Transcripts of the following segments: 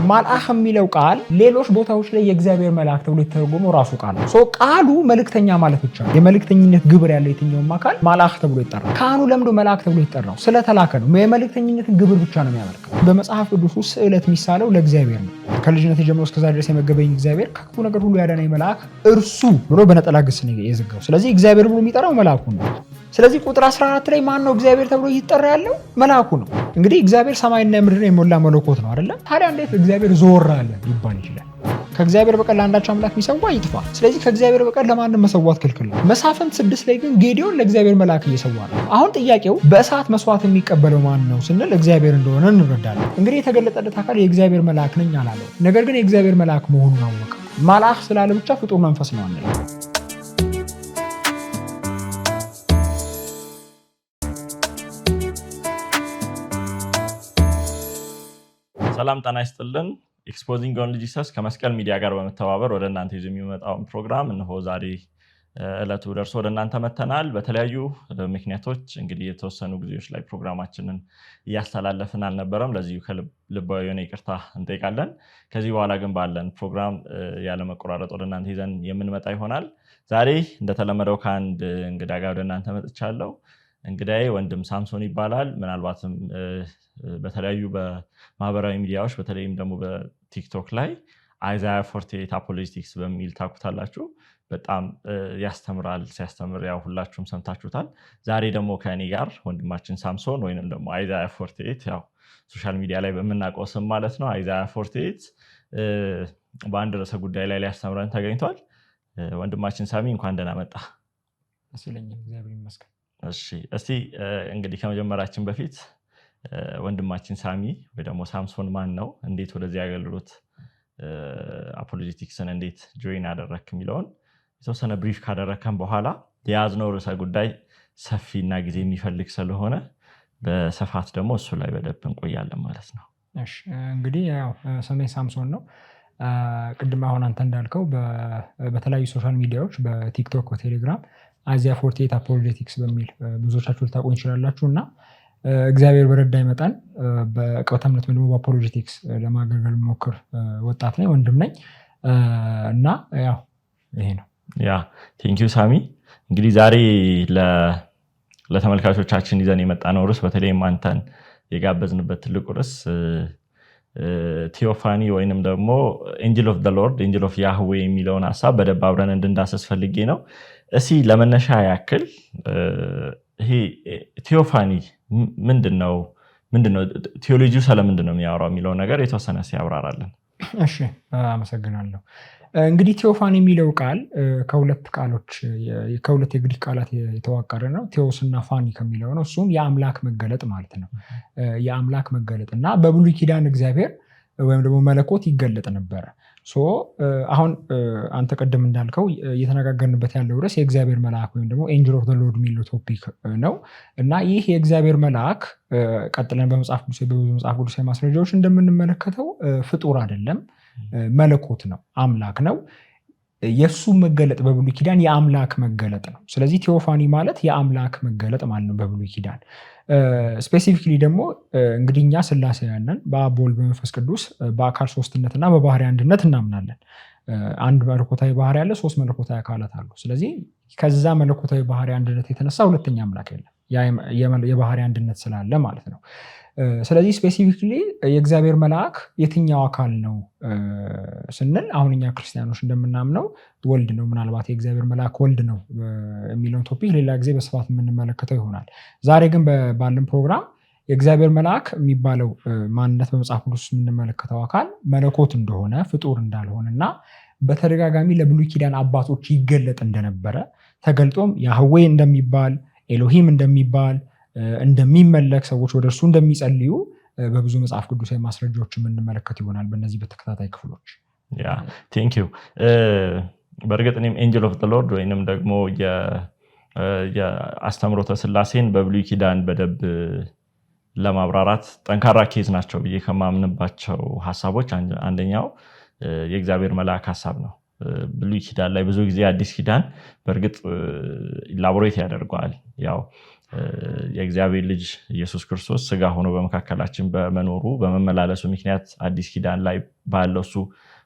መልአክ የሚለው ቃል ሌሎች ቦታዎች ላይ የእግዚአብሔር መልአክ ተብሎ የተተረጎመው ራሱ ቃል ነው። ቃሉ መልእክተኛ ማለት ብቻ ነው። የመልእክተኝነት ግብር ያለው የትኛውም አካል መልአክ ተብሎ ይጠራል። ካህኑ ለምዶ መልአክ ተብሎ ይጠራው ስለተላከ ነው። የመልእክተኝነትን ግብር ብቻ ነው የሚያመልከው። በመጽሐፍ ቅዱስ ውስጥ ስዕለት የሚሳለው ለእግዚአብሔር ነው። ከልጅነት ጀምሮ እስከዛ ድረስ የመገበኝ እግዚአብሔር ከክፉ ነገር ሁሉ ያዳነኝ መልአክ እርሱ ብሎ በነጠላ ግስ ነው የዘጋው። ስለዚህ እግዚአብሔር ብሎ የሚጠራው መልአኩን ነው። ስለዚህ ቁጥር 14 ላይ ማን ነው እግዚአብሔር ተብሎ ይጠራ ያለው? መልአኩ ነው። እንግዲህ እግዚአብሔር ሰማይና ምድርን የሞላ መለኮት ነው አይደለም? ታዲያ እንዴት እግዚአብሔር ዞር አለ ሊባል ይችላል? ከእግዚአብሔር በቀር ለአንዳች አምላክ የሚሰዋ ይጥፋ። ስለዚህ ከእግዚአብሔር በቀር ለማንም መሰዋት ክልክል ነው። መሳፍንት 6 ላይ ግን ጌዲዮን ለእግዚአብሔር መልአክ እየሰዋ ነው። አሁን ጥያቄው በእሳት መስዋዕት የሚቀበለው ማን ነው ስንል እግዚአብሔር እንደሆነ እንረዳለን። እንግዲህ የተገለጠለት አካል የእግዚአብሔር መልአክ ነኝ አላለው። ነገር ግን የእግዚአብሔር መልአክ መሆኑን አወቀ። መልአክ ስላለ ብቻ ፍጡር መንፈስ ነው አንል። ሰላም ጤና ይስጥልን። ኤክስፖዚንግ ኦንሊ ጂሰስ ከመስቀል ሚዲያ ጋር በመተባበር ወደ እናንተ ይዞ የሚመጣውን ፕሮግራም እነሆ ዛሬ ዕለቱ ደርሶ ወደ እናንተ መተናል። በተለያዩ ምክንያቶች እንግዲህ የተወሰኑ ጊዜዎች ላይ ፕሮግራማችንን እያስተላለፍን አልነበረም። ለዚሁ ከልባዊ የሆነ ይቅርታ እንጠይቃለን። ከዚህ በኋላ ግን ባለን ፕሮግራም ያለመቆራረጥ ወደ እናንተ ይዘን የምንመጣ ይሆናል። ዛሬ እንደተለመደው ከአንድ እንግዳ ጋር ወደ እናንተ መጥቻለሁ። እንግዳዬ ወንድም ሳምሶን ይባላል። ምናልባትም በተለያዩ በማህበራዊ ሚዲያዎች በተለይም ደግሞ በቲክቶክ ላይ አይዛያ 48 አፖሎጂቲክስ በሚል ታውቁታላችሁ። በጣም ያስተምራል። ሲያስተምር ያው ሁላችሁም ሰምታችሁታል። ዛሬ ደግሞ ከእኔ ጋር ወንድማችን ሳምሶን ወይንም ደግሞ አይዛያ 48 ያው ሶሻል ሚዲያ ላይ በምናውቀው ስም ማለት ነው አይዛያ 48 በአንድ ርዕሰ ጉዳይ ላይ ሊያስተምረን ተገኝቷል። ወንድማችን ሳሚ እንኳን ደህና መጣ። ስለኛም እግዚአብሔር ይመስገን። እሺ እስቲ እንግዲህ ከመጀመራችን በፊት ወንድማችን ሳሚ ወይ ደግሞ ሳምሶን ማን ነው? እንዴት ወደዚህ አገልግሎት አፖሎጂቲክስን እንዴት ጆይን አደረክ የሚለውን የተወሰነ ብሪፍ ካደረከን በኋላ የያዝነው ርዕሰ ጉዳይ ሰፊና ጊዜ የሚፈልግ ስለሆነ በስፋት ደግሞ እሱ ላይ በደንብ እንቆያለን ማለት ነው። እሺ እንግዲህ ያው ስሜ ሳምሶን ነው። ቅድም አሁን አንተ እንዳልከው በተለያዩ ሶሻል ሚዲያዎች በቲክቶክ፣ በቴሌግራም አይዛያ 48 አፖሎጂቲክስ በሚል ብዙዎቻችሁ ልታውቁኝ ይችላላችሁ እና እግዚአብሔር በረዳኝ መጠን በዕቅበተ እምነት ወይም በአፖሎጂቲክስ ለማገልገል ሞክር ወጣት ነኝ፣ ወንድም ነኝ እና ያው ይሄ ነው። ያ ቴንኪው ሳሚ። እንግዲህ ዛሬ ለተመልካቾቻችን ይዘን የመጣነው ርዕስ በተለይም አንተን የጋበዝንበት ትልቁ ርዕስ ቴዎፋኒ ወይንም ደግሞ ኤንጅል ኦፍ ዘ ሎርድ ኤንጅል ኦፍ ያህዌ የሚለውን ሐሳብ በደንብ አብረን እንድንዳሰስ ፈልጌ ነው። እሺ ለመነሻ ያክል ይሄ ቴዎፋኒ ምንድነው ቴዎሎጂው ስለምንድነው የሚያወራው የሚለው ነገር የተወሰነ ሲያብራራለን። እሺ አመሰግናለሁ። እንግዲህ ቴዎፋኒ የሚለው ቃል ከሁለት የግሪክ ቃላት የተዋቀረ ነው። ቴዎስ እና ፋኒ ከሚለው ነው። እሱም የአምላክ መገለጥ ማለት ነው። የአምላክ መገለጥ እና በብሉይ ኪዳን እግዚአብሔር ወይም ደግሞ መለኮት ይገለጥ ነበረ። አሁን አንተ ቀደም እንዳልከው እየተነጋገርንበት ያለው ርዕስ የእግዚአብሔር መልአክ ወይም ደግሞ ኤንጅል ኦፍ ዘ ሎርድ የሚለው ቶፒክ ነው እና ይህ የእግዚአብሔር መልአክ ቀጥለን በመጽሐፍ ቅዱስ ማስረጃዎች እንደምንመለከተው ፍጡር አይደለም፣ መለኮት ነው፣ አምላክ ነው። የሱ መገለጥ በብሉይ ኪዳን የአምላክ መገለጥ ነው። ስለዚህ ቴዎፋኒ ማለት የአምላክ መገለጥ ማለት ነው በብሉይ ኪዳን። ስፔሲፊክሊ ደግሞ እንግዲህ እኛ ሥላሴያንን በአብ በወልድ በመንፈስ ቅዱስ በአካል ሶስትነትና በባህሪ አንድነት እናምናለን። አንድ መለኮታዊ ባህሪ ያለ፣ 3 መለኮታዊ አካላት አሉ። ስለዚህ ከዛ መለኮታዊ ባህሪ አንድነት የተነሳ ሁለተኛ አምላክ የለም፣ የባህሪ አንድነት ስላለ ማለት ነው። ስለዚህ ስፔሲፊክሊ የእግዚአብሔር መልአክ የትኛው አካል ነው ስንል አሁን እኛ ክርስቲያኖች እንደምናምነው ወልድ ነው። ምናልባት የእግዚአብሔር መልአክ ወልድ ነው የሚለውን ቶፒክ ሌላ ጊዜ በስፋት የምንመለከተው ይሆናል። ዛሬ ግን ባለን ፕሮግራም የእግዚአብሔር መልአክ የሚባለው ማንነት በመጽሐፍ ቅዱስ የምንመለከተው አካል መለኮት እንደሆነ ፍጡር እንዳልሆነ እና በተደጋጋሚ ለብሉይ ኪዳን አባቶች ይገለጥ እንደነበረ ተገልጦም ያህዌ እንደሚባል ኤሎሂም እንደሚባል እንደሚመለክ ሰዎች ወደ እርሱ እንደሚጸልዩ በብዙ መጽሐፍ ቅዱሳዊ ማስረጃዎች የምንመለከት ይሆናል በእነዚህ በተከታታይ ክፍሎች። ያ ቴንኪው። በእርግጥ እኔም ኤንጅል ኦፍ ዘ ሎርድ ወይንም ደግሞ የአስተምሮተ ሥላሴን በብሉይ ኪዳን በደንብ ለማብራራት ጠንካራ ኬዝ ናቸው ብዬ ከማምንባቸው ሐሳቦች አንደኛው የእግዚአብሔር መልአክ ሐሳብ ነው። ብሉይ ኪዳን ላይ ብዙ ጊዜ አዲስ ኪዳን በእርግጥ ኢላቦሬት ያደርገዋል። ያው የእግዚአብሔር ልጅ ኢየሱስ ክርስቶስ ስጋ ሆኖ በመካከላችን በመኖሩ በመመላለሱ ምክንያት አዲስ ኪዳን ላይ ባለው እሱ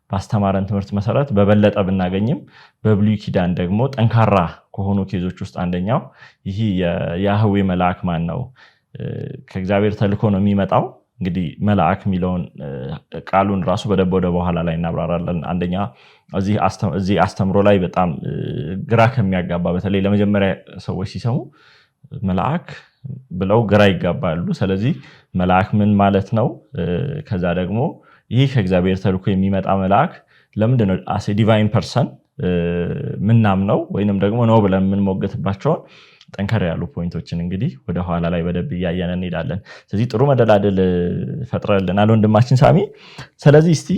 ባስተማረን ትምህርት መሰረት በበለጠ ብናገኝም በብሉይ ኪዳን ደግሞ ጠንካራ ከሆኑ ኬዞች ውስጥ አንደኛው ይህ የያህዌ መልአክ ማን ነው? ከእግዚአብሔር ተልኮ ነው የሚመጣው። እንግዲህ መልአክ የሚለውን ቃሉን ራሱ በደንብ ወደ በኋላ ላይ እናብራራለን። አንደኛ እዚህ አስተምሮ ላይ በጣም ግራ ከሚያጋባ በተለይ ለመጀመሪያ ሰዎች ሲሰሙ መልአክ ብለው ግራ ይጋባሉ። ስለዚህ መልአክ ምን ማለት ነው? ከዛ ደግሞ ይህ ከእግዚአብሔር ተልኮ የሚመጣ መልአክ ለምንድነው አሴ ዲቫይን ፐርሰን ምናምነው ወይንም ደግሞ ነው ብለን የምንሞገትባቸውን ጠንከር ያሉ ፖይንቶችን እንግዲህ ወደ ኋላ ላይ በደንብ እያየን እንሄዳለን። ስለዚህ ጥሩ መደላደል ፈጥረልናል ወንድማችን ሳሚ። ስለዚህ እስቲ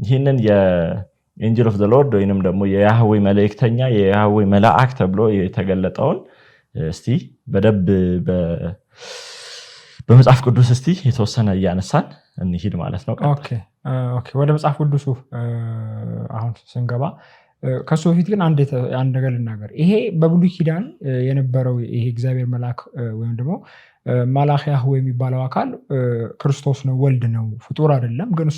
ይህንን የኤንጅል ኦፍ ዘ ሎርድ ወይንም ደግሞ የያህዌ መልእክተኛ የያህዌ መልአክ ተብሎ የተገለጠውን እስቲ በደንብ በመጽሐፍ ቅዱስ እስቲ የተወሰነ እያነሳን እንሂድ ማለት ነው። ኦኬ ወደ መጽሐፍ ቅዱሱ አሁን ስንገባ ከሱ በፊት ግን አንድ ነገር ልናገር። ይሄ በብሉይ ኪዳን የነበረው ይሄ እግዚአብሔር መልአክ ወይም ደግሞ መልአክ ያህዌ የሚባለው አካል ክርስቶስ ነው፣ ወልድ ነው፣ ፍጡር አይደለም። ግን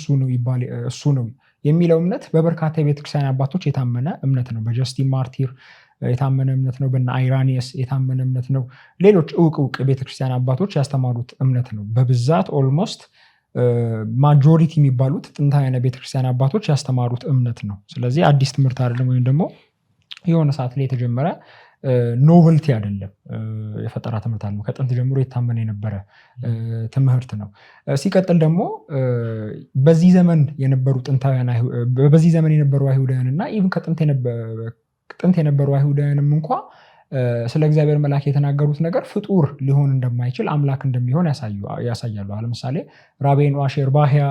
እሱ ነው የሚለው እምነት በበርካታ የቤተክርስቲያን አባቶች የታመነ እምነት ነው። በጀስቲን ማርቲር የታመነ እምነት ነው። በእነ አይራኒየስ የታመነ እምነት ነው። ሌሎች እውቅ ቤተክርስቲያን አባቶች ያስተማሩት እምነት ነው። በብዛት ኦልሞስት ማጆሪቲ የሚባሉት ጥንታውያን ቤተክርስቲያን አባቶች ያስተማሩት እምነት ነው። ስለዚህ አዲስ ትምህርት አይደለም፣ ወይም ደግሞ የሆነ ሰዓት ላይ የተጀመረ ኖቨልቲ አይደለም። የፈጠራ ትምህርት አለ፣ ከጥንት ጀምሮ የታመነ የነበረ ትምህርት ነው። ሲቀጥል ደግሞ በዚህ ዘመን የነበሩ አይሁዳውያን እና ኢቭን ጥንት የነበሩ አይሁዳውያንም እንኳ ስለ እግዚአብሔር መልአክ የተናገሩት ነገር ፍጡር ሊሆን እንደማይችል አምላክ እንደሚሆን ያሳያሉ። ለምሳሌ ራቤኑ አሼር ባህያ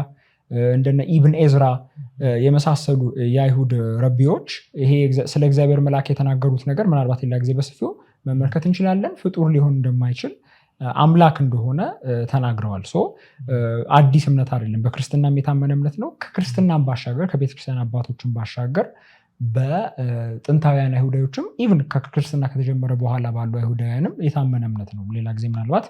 እንደነ ኢብን ኤዝራ የመሳሰሉ የአይሁድ ረቢዎች ይሄ ስለ እግዚአብሔር መልአክ የተናገሩት ነገር ምናልባት ሌላ ጊዜ በሰፊው መመልከት እንችላለን። ፍጡር ሊሆን እንደማይችል አምላክ እንደሆነ ተናግረዋል። አዲስ እምነት አይደለም፣ በክርስትናም የታመነ እምነት ነው። ከክርስትናም ባሻገር ከቤተክርስቲያን አባቶችም ባሻገር በጥንታውያን አይሁዳዮችም ኢቭን ከክርስትና ከተጀመረ በኋላ ባሉ አይሁዳውያንም የታመነ እምነት ነው። ሌላ ጊዜ ምናልባት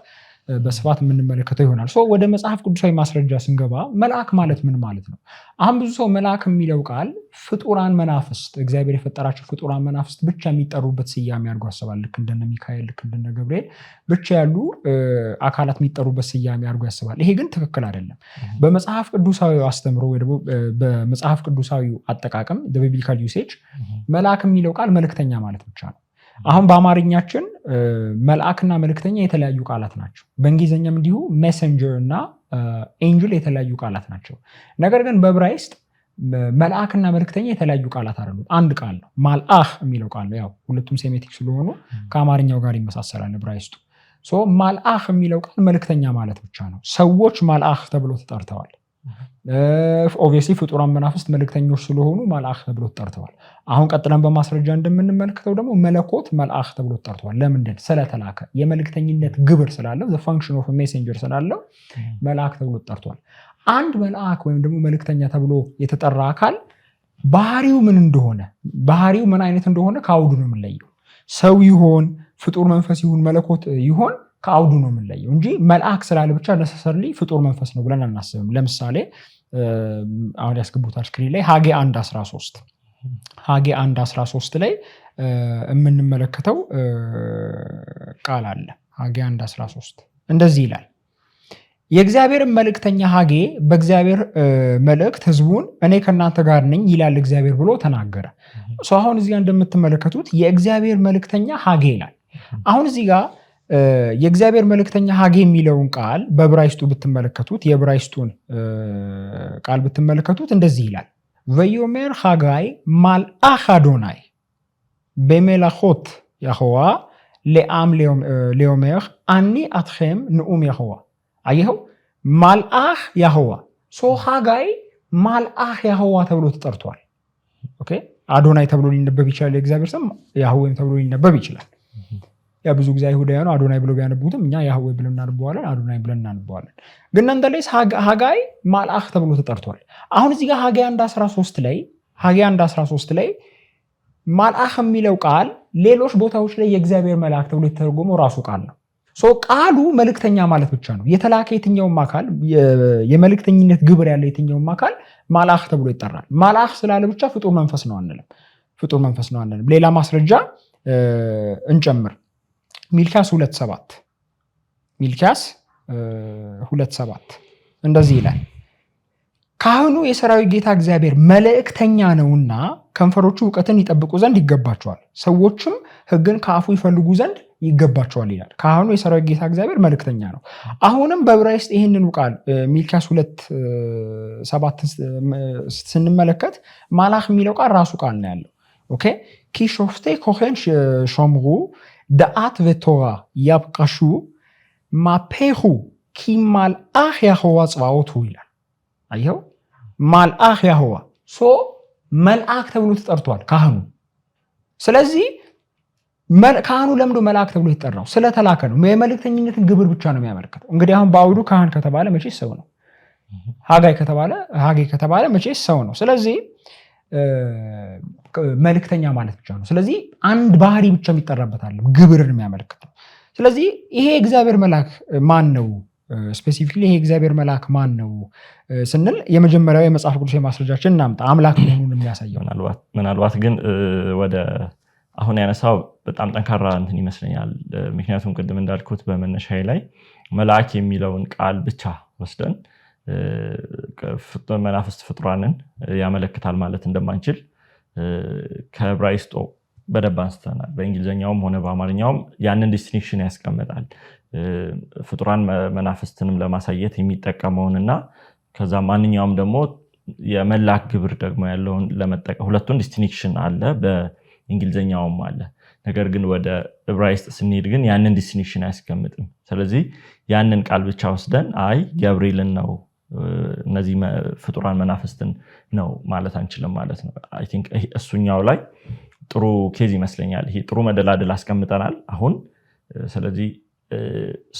በስፋት የምንመለከተው ይሆናል። ወደ መጽሐፍ ቅዱሳዊ ማስረጃ ስንገባ መልአክ ማለት ምን ማለት ነው? አሁን ብዙ ሰው መልአክ የሚለው ቃል ፍጡራን መናፍስት፣ እግዚአብሔር የፈጠራቸው ፍጡራን መናፍስት ብቻ የሚጠሩበት ስያሜ አድርጎ ያስባል። ልክ እንደነ ሚካኤል፣ ልክ እንደነ ገብርኤል ብቻ ያሉ አካላት የሚጠሩበት ስያሜ አድርጎ ያስባል። ይሄ ግን ትክክል አይደለም። በመጽሐፍ ቅዱሳዊ አስተምሮ ወይ ደግሞ በመጽሐፍ ቅዱሳዊ አጠቃቀም ቢብሊካል ዩሴጅ መልአክ የሚለው ቃል መልእክተኛ ማለት ብቻ ነው። አሁን በአማርኛችን መልአክና መልእክተኛ የተለያዩ ቃላት ናቸው። በእንግሊዝኛም እንዲሁ ሜሰንጀር እና ኤንጅል የተለያዩ ቃላት ናቸው። ነገር ግን በዕብራይስጥ መልአክና መልእክተኛ የተለያዩ ቃላት አይደሉም፣ አንድ ቃል ነው። ማልአህ የሚለው ቃል ነው። ያው ሁለቱም ሴሜቲክ ስለሆኑ ከአማርኛው ጋር ይመሳሰላል ዕብራይስጡ። ማልአህ የሚለው ቃል መልእክተኛ ማለት ብቻ ነው። ሰዎች ማልአህ ተብሎ ተጠርተዋል። ኦብቪየስሊ ፍጡራን መናፍስት መልእክተኞች ስለሆኑ መልአክ ተብሎ ተጠርተዋል። አሁን ቀጥለን በማስረጃ እንደምንመለከተው ደግሞ መለኮት መልአክ ተብሎ ተጠርተዋል። ለምንድን? ስለተላከ የመልእክተኝነት ግብር ስላለው the function of a messenger ስላለው መልአክ ተብሎ ተጠርተዋል። አንድ መልአክ ወይም ደግሞ መልእክተኛ ተብሎ የተጠራ አካል ባህሪው ምን እንደሆነ ባህሪው ምን አይነት እንደሆነ ከአውዱ ነው የምንለየው። ሰው ይሆን ፍጡር መንፈስ ይሁን መለኮት ይሆን ከአውዱ ነው የምንለየው እንጂ መልአክ ስላለ ብቻ ነሰሰርሊ ፍጡር መንፈስ ነው ብለን አናስብም። ለምሳሌ አሁን ያስገቡታል ስክሪን ላይ ሐጌ 1:13 ላይ የምንመለከተው ቃል አለ። ሐጌ 1:13 እንደዚህ ይላል፣ የእግዚአብሔርን መልእክተኛ ሐጌ በእግዚአብሔር መልእክት ህዝቡን እኔ ከእናንተ ጋር ነኝ ይላል እግዚአብሔር ብሎ ተናገረ። አሁን እዚህ ጋር እንደምትመለከቱት የእግዚአብሔር መልእክተኛ ሐጌ ይላል። አሁን እዚህ ጋር የእግዚአብሔር መልእክተኛ ሐጌ የሚለውን ቃል በዕብራይስጡ ብትመለከቱት የዕብራይስጡን ቃል ብትመለከቱት እንደዚህ ይላል፣ ወዮሜር ሐጋይ ማልአክ አዶናይ በመላኮት ያህዋ ለአም ሌኦሜር አኒ አትኸም ንኡም ያህዋ። አየኸው፣ ማልአክ ያህዋ። ሐጋይ ማልአክ ያህዋ ተብሎ ተጠርቷል። ኦኬ፣ አዶናይ ተብሎ ሊነበብ ይችላል። የእግዚአብሔር ስም ያህዌም ተብሎ ሊነበብ ይችላል። ያ ብዙ ጊዜ አይሁዳውያኑ አዶናይ ብሎ ቢያነቡትም እኛ ያህዌ ብለን እናንበዋለን፣ አዶናይ ብለን እናንበዋለን። ግን ነንደሌስ ሐጋይ መልአክ ተብሎ ተጠርቷል። አሁን እዚህ ጋር ሐጌ 1:13 ላይ መልአክ የሚለው ቃል ሌሎች ቦታዎች ላይ የእግዚአብሔር መልአክ ተብሎ የተተረጎመው ራሱ ቃል ነው። ቃሉ መልእክተኛ ማለት ብቻ ነው። የተላከ የትኛውም አካል የመልእክተኝነት ግብር ያለው የትኛውም አካል መልአክ ተብሎ ይጠራል። መልአክ ስላለ ብቻ ፍጡር መንፈስ ነው አንልም። ፍጡር መንፈስ ነው አንልም። ሌላ ማስረጃ እንጨምር። ሚልክያስ 2:7 ሚልክያስ 2:7 እንደዚህ ይላል፣ ካህኑ የሰራዊት ጌታ እግዚአብሔር መልእክተኛ ነውና ከንፈሮቹ እውቀትን ይጠብቁ ዘንድ ይገባቸዋል፣ ሰዎችም ሕግን ከአፉ ይፈልጉ ዘንድ ይገባቸዋል ይላል። ካህኑ የሰራዊት ጌታ እግዚአብሔር መልእክተኛ ነው። አሁንም በዕብራይስጥ ይህንን ቃል ሚልክያስ 2:7 ስንመለከት መልአክ የሚለው ቃል ራሱ ቃል ነው ያለው። ኦኬ ኪሾፍቴ ኮሄን ሾምሩ ደአት ወቶራ ያብቃሹ ማፔሁ ኪማልአህ ያህዋ ጽባኦቱ ይላል። አየው መልአክ ያህዋ መልአክ ተብሎ ተጠርቷል ካህኑ። ስለዚህ ካህኑ ለምዶ መልአክ ተብሎ የተጠራው ስለተላከ ነው። የመልእክተኝነትን ግብር ብቻ ነው የሚያመለክተው። እንግዲህ አሁን በአውዱ ካህን ከተባለ መቼስ ሰው ነው። ሀጋይ ከተባለ መቼስ ሰው ነው። ስለዚህ መልእክተኛ ማለት ብቻ ነው። ስለዚህ አንድ ባህሪ ብቻ የሚጠራበት አለ፣ ግብርን የሚያመለክት ነው። ስለዚህ ይሄ እግዚአብሔር መልአክ ማን ነው? ስፔሲፊክሊ ይሄ እግዚአብሔር መልአክ ማን ነው ስንል የመጀመሪያው የመጽሐፍ ቅዱስ ማስረጃችን እናምጣ፣ አምላክ መሆኑን የሚያሳየው። ምናልባት ግን ወደ አሁን ያነሳው በጣም ጠንካራ እንትን ይመስለኛል። ምክንያቱም ቅድም እንዳልኩት በመነሻዬ ላይ መልአክ የሚለውን ቃል ብቻ ወስደን መናፍስት ፍጡራንን ያመለክታን ማለት እንደማንችል ከዕብራይስጡ በደንብ አንስተናል። በእንግሊዝኛውም ሆነ በአማርኛውም ያንን ዲስቲንክሽን ያስቀምጣል። ፍጡራን መናፍስትንም ለማሳየት የሚጠቀመውንና ከዛ ማንኛውም ደግሞ የመላክ ግብር ደግሞ ያለውን ለመጠቀም ሁለቱን ዲስቲንክሽን አለ፣ በእንግሊዝኛውም አለ። ነገር ግን ወደ ዕብራይስጥ ስንሄድ ግን ያንን ዲስቲንክሽን አያስቀምጥም። ስለዚህ ያንን ቃል ብቻ ወስደን አይ ገብርኤልን ነው እነዚህ ፍጡራን መናፍስትን ነው ማለት አንችልም ማለት ነው። አይ ቲንክ እሱኛው ላይ ጥሩ ኬዝ ይመስለኛል። ይሄ ጥሩ መደላደል አስቀምጠናል አሁን። ስለዚህ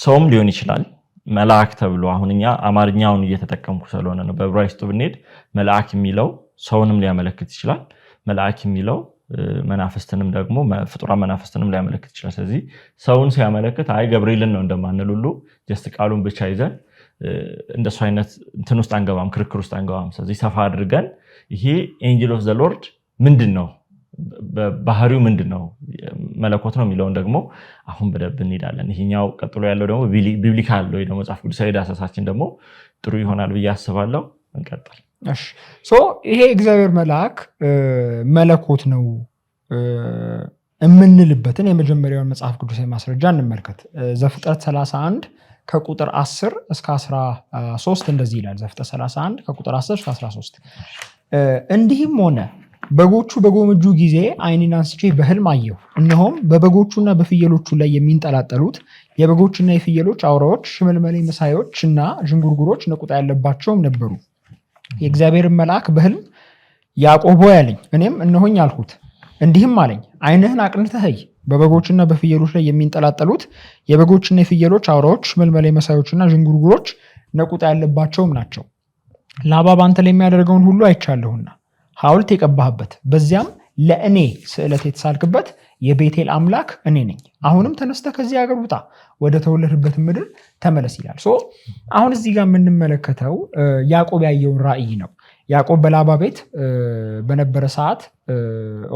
ሰውም ሊሆን ይችላል መልአክ ተብሎ፣ አሁን እኛ አማርኛውን እየተጠቀምኩ ስለሆነ ነው። በዕብራይስጡ ብንሄድ መልአክ የሚለው ሰውንም ሊያመለክት ይችላል። መልአክ የሚለው መናፍስትንም ደግሞ ፍጡራን መናፍስትንም ሊያመለክት ይችላል። ስለዚህ ሰውን ሲያመለክት አይ ገብርኤልን ነው እንደማንል ሁሉ ጀስት ቃሉን ብቻ ይዘን እንደሱ አይነት እንትን ውስጥ አንገባም፣ ክርክር ውስጥ አንገባም። ስለዚህ ሰፋ አድርገን ይሄ ኤንጅል ኦፍ ዘ ሎርድ ምንድን ነው፣ ባህሪው ምንድን ነው፣ መለኮት ነው የሚለውን ደግሞ አሁን በደንብ እንሄዳለን። ይሄኛው ቀጥሎ ያለው ደግሞ ቢብሊካል ወይ ደግሞ መጽሐፍ ቅዱሳዊ ዳሰሳችን ደግሞ ጥሩ ይሆናል ብዬ አስባለሁ። እንቀጥል። እሺ ይሄ እግዚአብሔር መልአክ መለኮት ነው የምንልበትን የመጀመሪያውን መጽሐፍ ቅዱሳዊ ማስረጃ እንመልከት። ዘፍጥረት 31 ከቁጥር 10 እስከ 13 እንደዚህ ይላል። ዘፍጥረት 31 ከቁጥር 10 እስከ 13 እንዲህም ሆነ በጎቹ በጎመጁ ጊዜ ዓይኔን አንስቼ በሕልም አየሁ፣ እነሆም በበጎቹና በፍየሎቹ ላይ የሚንጠላጠሉት የበጎችና የፍየሎች አውራዎች፣ ሽመልመሌ መሳዮችና ዥንጉርጉሮች ነቁጣ ያለባቸውም ነበሩ። የእግዚአብሔርን መልአክ በሕልም ያዕቆብ ሆይ አለኝ። እኔም እነሆኝ አልሁት። እንዲህም አለኝ፣ ዓይንህን አቅንተህ እይ፣ በበጎችና በፍየሎች ላይ የሚንጠላጠሉት የበጎችና የፍየሎች አውራዎች፣ ሽመልመሌ መሳዮችና ዥንጉርጉሮች ነቁጣ ያለባቸውም ናቸው። ላባ በአንተ ላይ የሚያደርገውን ሁሉ አይቻለሁና ሐውልት የቀባህበት በዚያም ለእኔ ስዕለት የተሳልክበት የቤቴል አምላክ እኔ ነኝ። አሁንም ተነስተህ ከዚህ ሀገር ውጣ፣ ወደ ተወለድበት ምድር ተመለስ ይላል። አሁን እዚህ ጋር የምንመለከተው ያዕቆብ ያየውን ራእይ ነው። ያዕቆብ በላባ ቤት በነበረ ሰዓት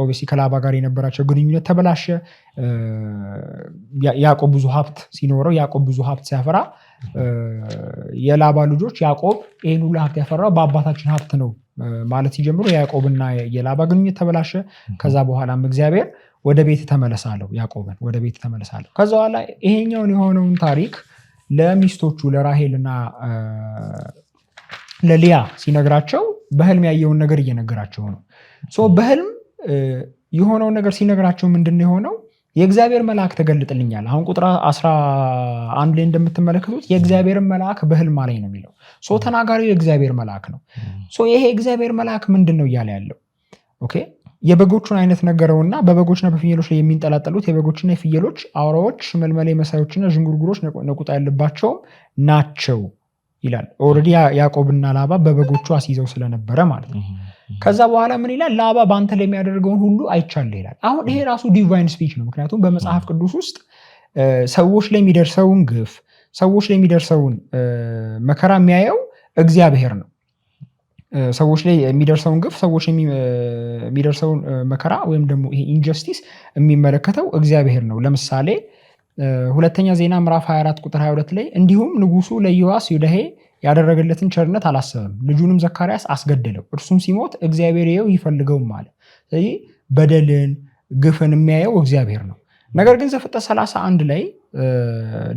ኦብቪየስሊ ከላባ ጋር የነበራቸው ግንኙነት ተበላሸ። ያዕቆብ ብዙ ሀብት ሲኖረው፣ ያዕቆብ ብዙ ሀብት ሲያፈራ የላባ ልጆች ያዕቆብ ይህን ሁሉ ሀብት ያፈራው በአባታችን ሀብት ነው ማለት ሲጀምሩ የያዕቆብና የላባ ግንኙነት ተበላሸ። ከዛ በኋላም እግዚአብሔር ወደ ቤት ተመለሳለሁ፣ ያዕቆብን ወደ ቤት ተመለሳለሁ። ከዛ በኋላ ይሄኛውን የሆነውን ታሪክ ለሚስቶቹ ለራሄልና ለሊያ ሲነግራቸው በህልም ያየውን ነገር እየነገራቸው ነው። በህልም የሆነውን ነገር ሲነግራቸው ምንድን ነው የሆነው? የእግዚአብሔር መልአክ ተገልጥልኛል። አሁን ቁጥር 11 ላይ እንደምትመለከቱት የእግዚአብሔርን መልአክ በህልም አለኝ ነው የሚለው። ተናጋሪው የእግዚአብሔር መልአክ ነው። ይሄ የእግዚአብሔር መልአክ ምንድን ነው እያለ ያለው? ኦኬ የበጎቹን አይነት ነገረውና በበጎችና በፍየሎች ላይ የሚንጠላጠሉት የበጎችና የፍየሎች አውራዎች፣ ሽመልመሌ መሳዮችና ዥንጉርጉሮች ነቁጣ ያለባቸውም ናቸው ይላል። ኦልሬዲ ያዕቆብና ላባ በበጎቹ አስይዘው ስለነበረ ማለት ነው። ከዛ በኋላ ምን ይላል? ላባ በአንተ ላይ የሚያደርገውን ሁሉ አይቻለሁ ይላል። አሁን ይሄ ራሱ ዲቫይን ስፒች ነው። ምክንያቱም በመጽሐፍ ቅዱስ ውስጥ ሰዎች ላይ የሚደርሰውን ግፍ፣ ሰዎች ላይ የሚደርሰውን መከራ የሚያየው እግዚአብሔር ነው። ሰዎች ላይ የሚደርሰውን ግፍ፣ ሰዎች የሚደርሰውን መከራ ወይም ደግሞ ይሄ ኢንጀስቲስ የሚመለከተው እግዚአብሔር ነው። ለምሳሌ ሁለተኛ ዜና ምዕራፍ 24 ቁጥር 22 ላይ እንዲሁም ንጉሱ ለኢዮአስ ዮዳሄ ያደረገለትን ቸርነት አላሰበም፣ ልጁንም ዘካርያስ አስገደለው፣ እርሱም ሲሞት እግዚአብሔር ይየው ይፈልገውም አለ። ስለዚህ በደልን ግፍን የሚያየው እግዚአብሔር ነው። ነገር ግን ዘፍጥረት 31 ላይ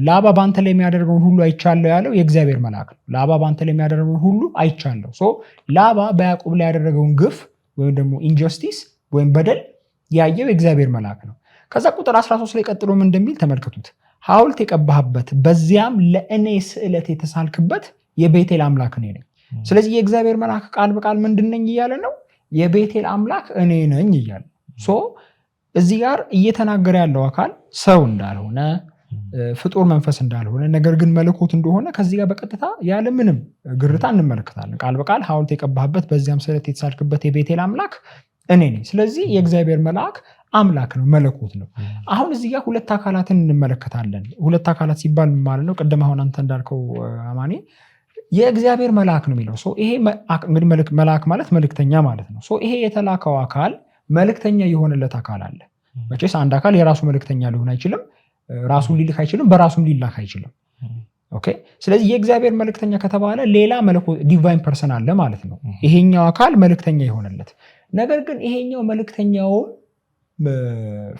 ላባ በአንተ ላይ የሚያደርገውን ሁሉ አይቻለሁ ያለው የእግዚአብሔር መልአክ ነው። ላባ በአንተ ላይ የሚያደርገውን ሁሉ አይቻለሁ። ላባ በያዕቆብ ላይ ያደረገውን ግፍ ወይም ደግሞ ኢንጀስቲስ ወይም በደል ያየው የእግዚአብሔር መልአክ ነው። ከዛ ቁጥር 13 ላይ ቀጥሎ ምን እንደሚል ተመልከቱት። ሐውልት የቀባህበት በዚያም ለእኔ ስዕለት የተሳልክበት የቤቴል አምላክ እኔ ነኝ። ስለዚህ የእግዚአብሔር መልአክ ቃል በቃል ምንድን ነኝ እያለ ነው? የቤቴል አምላክ እኔ ነኝ እያለ። እዚህ ጋር እየተናገረ ያለው አካል ሰው እንዳልሆነ፣ ፍጡር መንፈስ እንዳልሆነ፣ ነገር ግን መለኮት እንደሆነ ከዚህ ጋር በቀጥታ ያለ ምንም ግርታ እንመለከታለን። ቃል በቃል ሐውልት የቀባህበት በዚያም ስዕለት የተሳልክበት የቤቴል አምላክ እኔ ነኝ። ስለዚህ የእግዚአብሔር መልአክ አምላክ ነው፣ መለኮት ነው። አሁን እዚህ ጋር ሁለት አካላትን እንመለከታለን። ሁለት አካላት ሲባል ማለት ነው ቅድም አሁን አንተ እንዳልከው አማኔ የእግዚአብሔር መልአክ ነው የሚለው። ይሄ እንግዲህ መልአክ ማለት መልእክተኛ ማለት ነው። ይሄ የተላከው አካል መልእክተኛ የሆነለት አካል አለ። መቼስ አንድ አካል የራሱ መልእክተኛ ሊሆን አይችልም፣ ራሱን ሊልክ አይችልም፣ በራሱም ሊላክ አይችልም። ኦኬ። ስለዚህ የእግዚአብሔር መልእክተኛ ከተባለ ሌላ መለኮት ዲቫይን ፐርሰን አለ ማለት ነው። ይሄኛው አካል መልእክተኛ የሆነለት፣ ነገር ግን ይሄኛው መልእክተኛውን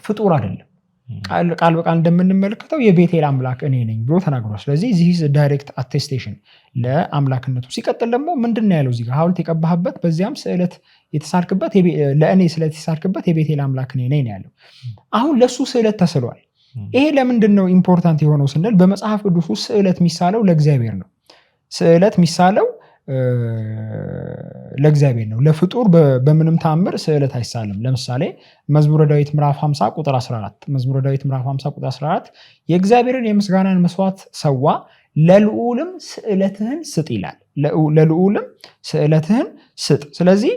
ፍጡር አይደለም። ቃል በቃል እንደምንመለከተው የቤቴል አምላክ እኔ ነኝ ብሎ ተናግሯል። ስለዚህ ዚህ ዳይሬክት አቴስቴሽን ለአምላክነቱ። ሲቀጥል ደግሞ ምንድን ነው ያለው? እዚህ ጋር ሐውልት የቀባህበት በዚያም ስዕለት የተሳልክበት ለእኔ ስዕለት የተሳልክበት የቤቴል አምላክ እኔ ነኝ ያለው። አሁን ለሱ ስዕለት ተስሏል። ይሄ ለምንድን ነው ኢምፖርታንት የሆነው ስንል በመጽሐፍ ቅዱስ ውስጥ ስዕለት የሚሳለው ለእግዚአብሔር ነው። ስዕለት የሚሳለው ለእግዚአብሔር ነው። ለፍጡር በምንም ተአምር ስዕለት አይሳልም። ለምሳሌ መዝሙረ ዳዊት ምዕራፍ 50 ቁጥር 14 መዝሙረ ዳዊት ምዕራፍ 50 ቁጥር 14 የእግዚአብሔርን የምስጋናን መስዋዕት ሰዋ፣ ለልዑልም ስዕለትህን ስጥ ይላል። ለልዑልም ስዕለትህን ስጥ። ስለዚህ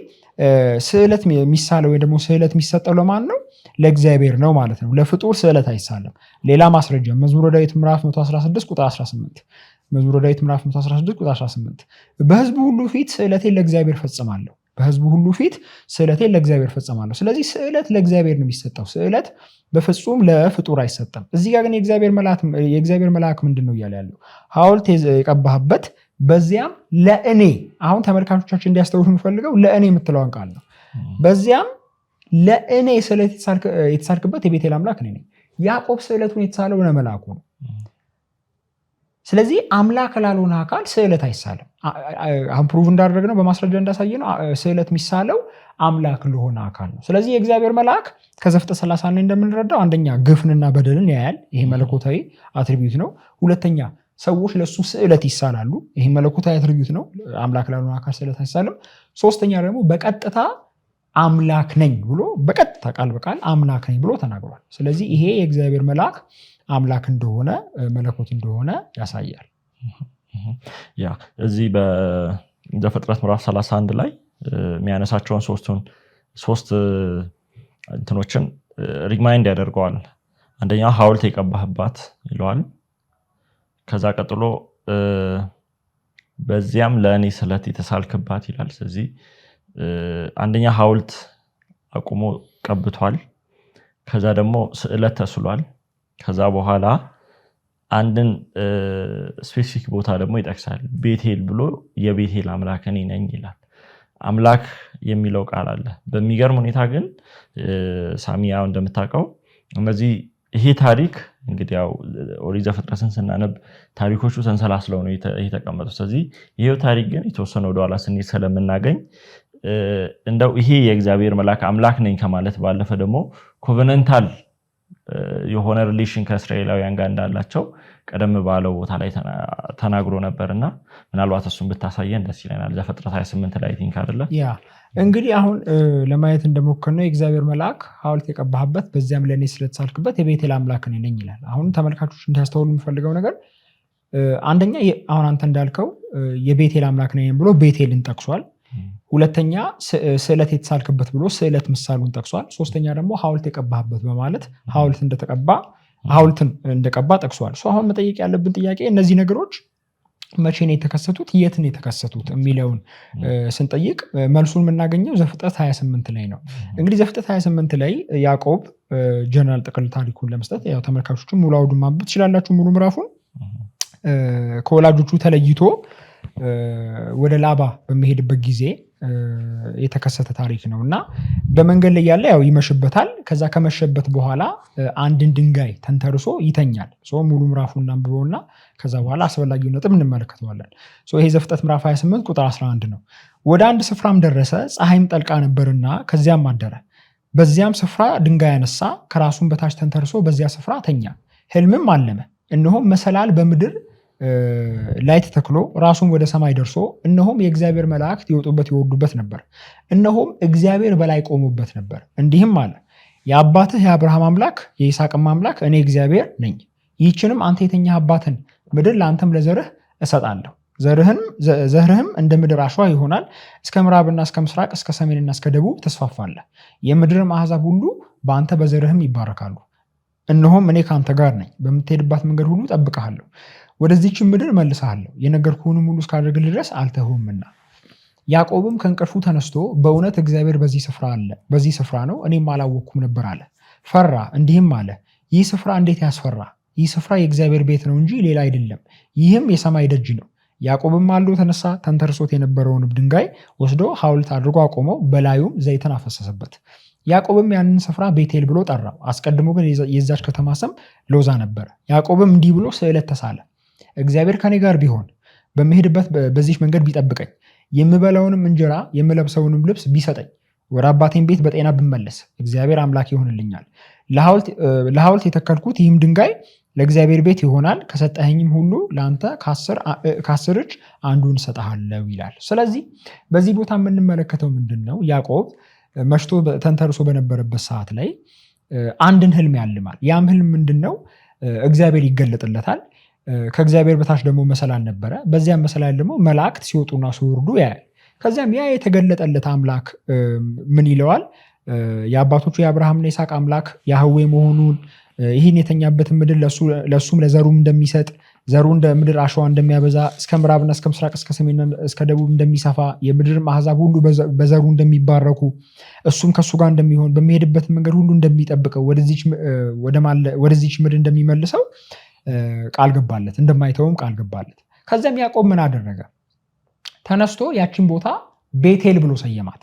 ስዕለት የሚሳለው ወይ ደግሞ ስዕለት የሚሰጠው ለማን ነው? ለእግዚአብሔር ነው ማለት ነው። ለፍጡር ስዕለት አይሳልም። ሌላ ማስረጃ መዝሙረ ዳዊት ምዕራፍ 116 ቁጥር 18 መዝሙረ ዳዊት ምዕራፍ 116 ቁጥር 18 በሕዝቡ ሁሉ ፊት ስዕለቴን ለእግዚአብሔር ፈጽማለሁ፣ በሕዝቡ ሁሉ ፊት ስዕለቴን ለእግዚአብሔር ፈጽማለሁ። ስለዚህ ስዕለት ለእግዚአብሔር ነው የሚሰጠው። ስዕለት በፍጹም ለፍጡር አይሰጠም። እዚህ ጋር ግን የእግዚአብሔር መልአክ ምንድን ነው እያለ ያለው? ሐውልት የቀባህበት በዚያም ለእኔ። አሁን ተመልካቾቻችን እንዲያስተውሉ የምፈልገው ለእኔ የምትለውን ቃል ነው። በዚያም ለእኔ ስዕለት የተሳልክበት የቤቴል አምላክ እኔ ነኝ። ያዕቆብ ስዕለቱን የተሳለው ለመልአኩ ነው። ስለዚህ አምላክ ላልሆነ አካል ስዕለት አይሳልም። አሁን ፕሩቭ እንዳደረግነው በማስረጃ እንዳሳየ ነው ስዕለት የሚሳለው አምላክ ለሆነ አካል ነው። ስለዚህ የእግዚአብሔር መልአክ ከዘፍጥረት 30 ላይ እንደምንረዳው አንደኛ ግፍንና በደልን ያያል። ይሄ መለኮታዊ አትሪቢዩት ነው። ሁለተኛ ሰዎች ለሱ ስዕለት ይሳላሉ። ይሄ መለኮታዊ አትሪቢዩት ነው። አምላክ ላልሆነ አካል ስዕለት አይሳልም። ሶስተኛ ደግሞ በቀጥታ አምላክ ነኝ ብሎ በቀጥታ ቃል በቃል አምላክ ነኝ ብሎ ተናግሯል። ስለዚህ ይሄ የእግዚአብሔር መልአክ አምላክ እንደሆነ መለኮት እንደሆነ ያሳያል። ያ እዚህ በዘፍጥረት ምዕራፍ 31 ላይ የሚያነሳቸውን ሶስት እንትኖችን ሪማይንድ ያደርገዋል። አንደኛ ሐውልት የቀባህባት ይለዋል። ከዛ ቀጥሎ በዚያም ለእኔ ስዕለት የተሳልክባት ይላል። ስለዚህ አንደኛ ሐውልት አቁሞ ቀብቷል። ከዛ ደግሞ ስዕለት ተስሏል። ከዛ በኋላ አንድን ስፔሲፊክ ቦታ ደግሞ ይጠቅሳል። ቤቴል ብሎ የቤቴል አምላክ እኔ ነኝ ይላል። አምላክ የሚለው ቃል አለ። በሚገርም ሁኔታ ግን ሳሚያው እንደምታውቀው እነዚህ ይሄ ታሪክ እንግዲህ ያው ኦሪት ዘፍጥረትን ስናነብ ታሪኮቹ ተንሰላስለው ነው የተቀመጡት። ስለዚህ ይሄው ታሪክ ግን የተወሰነ ወደኋላ ስንሄድ ስለምናገኝ እንደው ይሄ የእግዚአብሔር መልአክ አምላክ ነኝ ከማለት ባለፈ ደግሞ ኮቨነንታል የሆነ ሪሌሽን ከእስራኤላውያን ጋር እንዳላቸው ቀደም ባለው ቦታ ላይ ተናግሮ ነበርና ምናልባት እሱን ብታሳየን ደስ ይለናል። ዘፍጥረት 28 ላይ ቲንክ አይደለ? ያ እንግዲህ አሁን ለማየት እንደሞከርነው የእግዚአብሔር መልአክ ሐውልት የቀባህበት በዚያም ለእኔ ስለተሳልክበት የቤቴል አምላክ እኔ ነኝ ይላል። አሁን ተመልካቾች እንዲያስተውሉ የምፈልገው ነገር አንደኛ አሁን አንተ እንዳልከው የቤቴል አምላክ ነኝ ብሎ ቤቴልን ጠቅሷል። ሁለተኛ ስዕለት የተሳልክበት ብሎ ስዕለት ምሳሉን ጠቅሷል። ሶስተኛ ደግሞ ሐውልት የቀባህበት በማለት ሐውልትን እንደቀባ ጠቅሷል። አሁን መጠየቅ ያለብን ጥያቄ እነዚህ ነገሮች መቼ ነው የተከሰቱት፣ የት ነው የተከሰቱት የሚለውን ስንጠይቅ መልሱን የምናገኘው ዘፍጥረት 28 ላይ ነው። እንግዲህ ዘፍጥረት 28 ላይ ያዕቆብ ጀነራል ጥቅል ታሪኩን ለመስጠት ያው ተመልካቾቹ ሙሉ አውዱን ማንበብ ትችላላችሁ። ሙሉ ምዕራፉን ከወላጆቹ ተለይቶ ወደ ላባ በሚሄድበት ጊዜ የተከሰተ ታሪክ ነው እና በመንገድ ላይ ያለ ያው ይመሽበታል። ከዛ ከመሸበት በኋላ አንድን ድንጋይ ተንተርሶ ይተኛል። ሙሉ ምዕራፉን እናንብበውና ከዛ በኋላ አስፈላጊውን ነጥብ እንመለከተዋለን። ይሄ ዘፍጥረት ምዕራፍ 28 ቁጥር 11 ነው። ወደ አንድ ስፍራም ደረሰ፣ ፀሐይም ጠልቃ ነበርና ከዚያም አደረ። በዚያም ስፍራ ድንጋይ አነሳ፣ ከራሱም በታች ተንተርሶ በዚያ ስፍራ ተኛ። ህልምም አለመ፣ እነሆም መሰላል በምድር ላይ ተተክሎ ራሱን ወደ ሰማይ ደርሶ እነሆም የእግዚአብሔር መላእክት ይወጡበት ይወርዱበት ነበር። እነሆም እግዚአብሔር በላይ ቆሙበት ነበር። እንዲህም አለ፣ የአባትህ የአብርሃም አምላክ የይስሐቅም አምላክ እኔ እግዚአብሔር ነኝ። ይህችንም አንተ የተኛህባትን ምድር ለአንተም ለዘርህ እሰጣለሁ። ዘርህም እንደ ምድር አሸዋ ይሆናል። እስከ ምዕራብና እስከ ምስራቅ እስከ ሰሜንና እስከ ደቡብ ተስፋፋለህ። የምድርም አሕዛብ ሁሉ በአንተ በዘርህም ይባረካሉ። እነሆም እኔ ከአንተ ጋር ነኝ፣ በምትሄድባት መንገድ ሁሉ እጠብቅሃለሁ፣ ወደዚህች ምድር መልስሃለሁ፣ የነገርኩህንም ሁሉ እስካደርግልህ ድረስ አልተውህምና። ያዕቆብም ከእንቅልፉ ተነስቶ በእውነት እግዚአብሔር በዚህ ስፍራ አለ፣ በዚህ ስፍራ ነው፣ እኔም አላወቅኩም ነበር አለ። ፈራ፣ እንዲህም አለ፣ ይህ ስፍራ እንዴት ያስፈራ! ይህ ስፍራ የእግዚአብሔር ቤት ነው እንጂ ሌላ አይደለም፣ ይህም የሰማይ ደጅ ነው። ያዕቆብም ማልዶ ተነሳ፣ ተንተርሶት የነበረውን ድንጋይ ወስዶ ሐውልት አድርጎ አቆመው፣ በላዩም ዘይትን አፈሰሰበት። ያዕቆብም ያንን ስፍራ ቤቴል ብሎ ጠራው። አስቀድሞ ግን የዛች ከተማ ስም ሎዛ ነበረ። ያዕቆብም እንዲህ ብሎ ስዕለት ተሳለ፣ እግዚአብሔር ከኔ ጋር ቢሆን በሚሄድበት በዚህ መንገድ ቢጠብቀኝ፣ የምበላውንም እንጀራ የምለብሰውንም ልብስ ቢሰጠኝ፣ ወደ አባቴን ቤት በጤና ብመለስ እግዚአብሔር አምላክ ይሆንልኛል። ለሐውልት የተከልኩት ይህም ድንጋይ ለእግዚአብሔር ቤት ይሆናል። ከሰጠኸኝም ሁሉ ለአንተ ከ10 እጅ አንዱን እሰጥሃለሁ ይላል። ስለዚህ በዚህ ቦታ የምንመለከተው ምንድን ነው? ያዕቆብ መሽቶ ተንተርሶ በነበረበት ሰዓት ላይ አንድን ህልም ያልማል። ያም ህልም ምንድን ነው? እግዚአብሔር ይገለጥለታል። ከእግዚአብሔር በታች ደግሞ መሰላል ነበረ። በዚያም መሰላል ደግሞ መላእክት ሲወጡና ሲወርዱ ያያል። ከዚያም ያ የተገለጠለት አምላክ ምን ይለዋል? የአባቶቹ የአብርሃምና የይስሐቅ አምላክ ያህዌ መሆኑን፣ ይህን የተኛበትን ምድር ለእሱም ለዘሩም እንደሚሰጥ፣ ዘሩ እንደ ምድር አሸዋ እንደሚያበዛ፣ እስከ ምዕራብና እስከ ምስራቅ እስከ ሰሜን እስከ ደቡብ እንደሚሰፋ፣ የምድርም አሕዛብ ሁሉ በዘሩ እንደሚባረኩ፣ እሱም ከእሱ ጋር እንደሚሆን፣ በሚሄድበት መንገድ ሁሉ እንደሚጠብቀው፣ ወደዚች ምድር እንደሚመልሰው ቃል ገባለት፣ እንደማይተውም ቃል ገባለት። ከዚያም ያዕቆብ ምን አደረገ? ተነስቶ ያችን ቦታ ቤቴል ብሎ ሰየማት።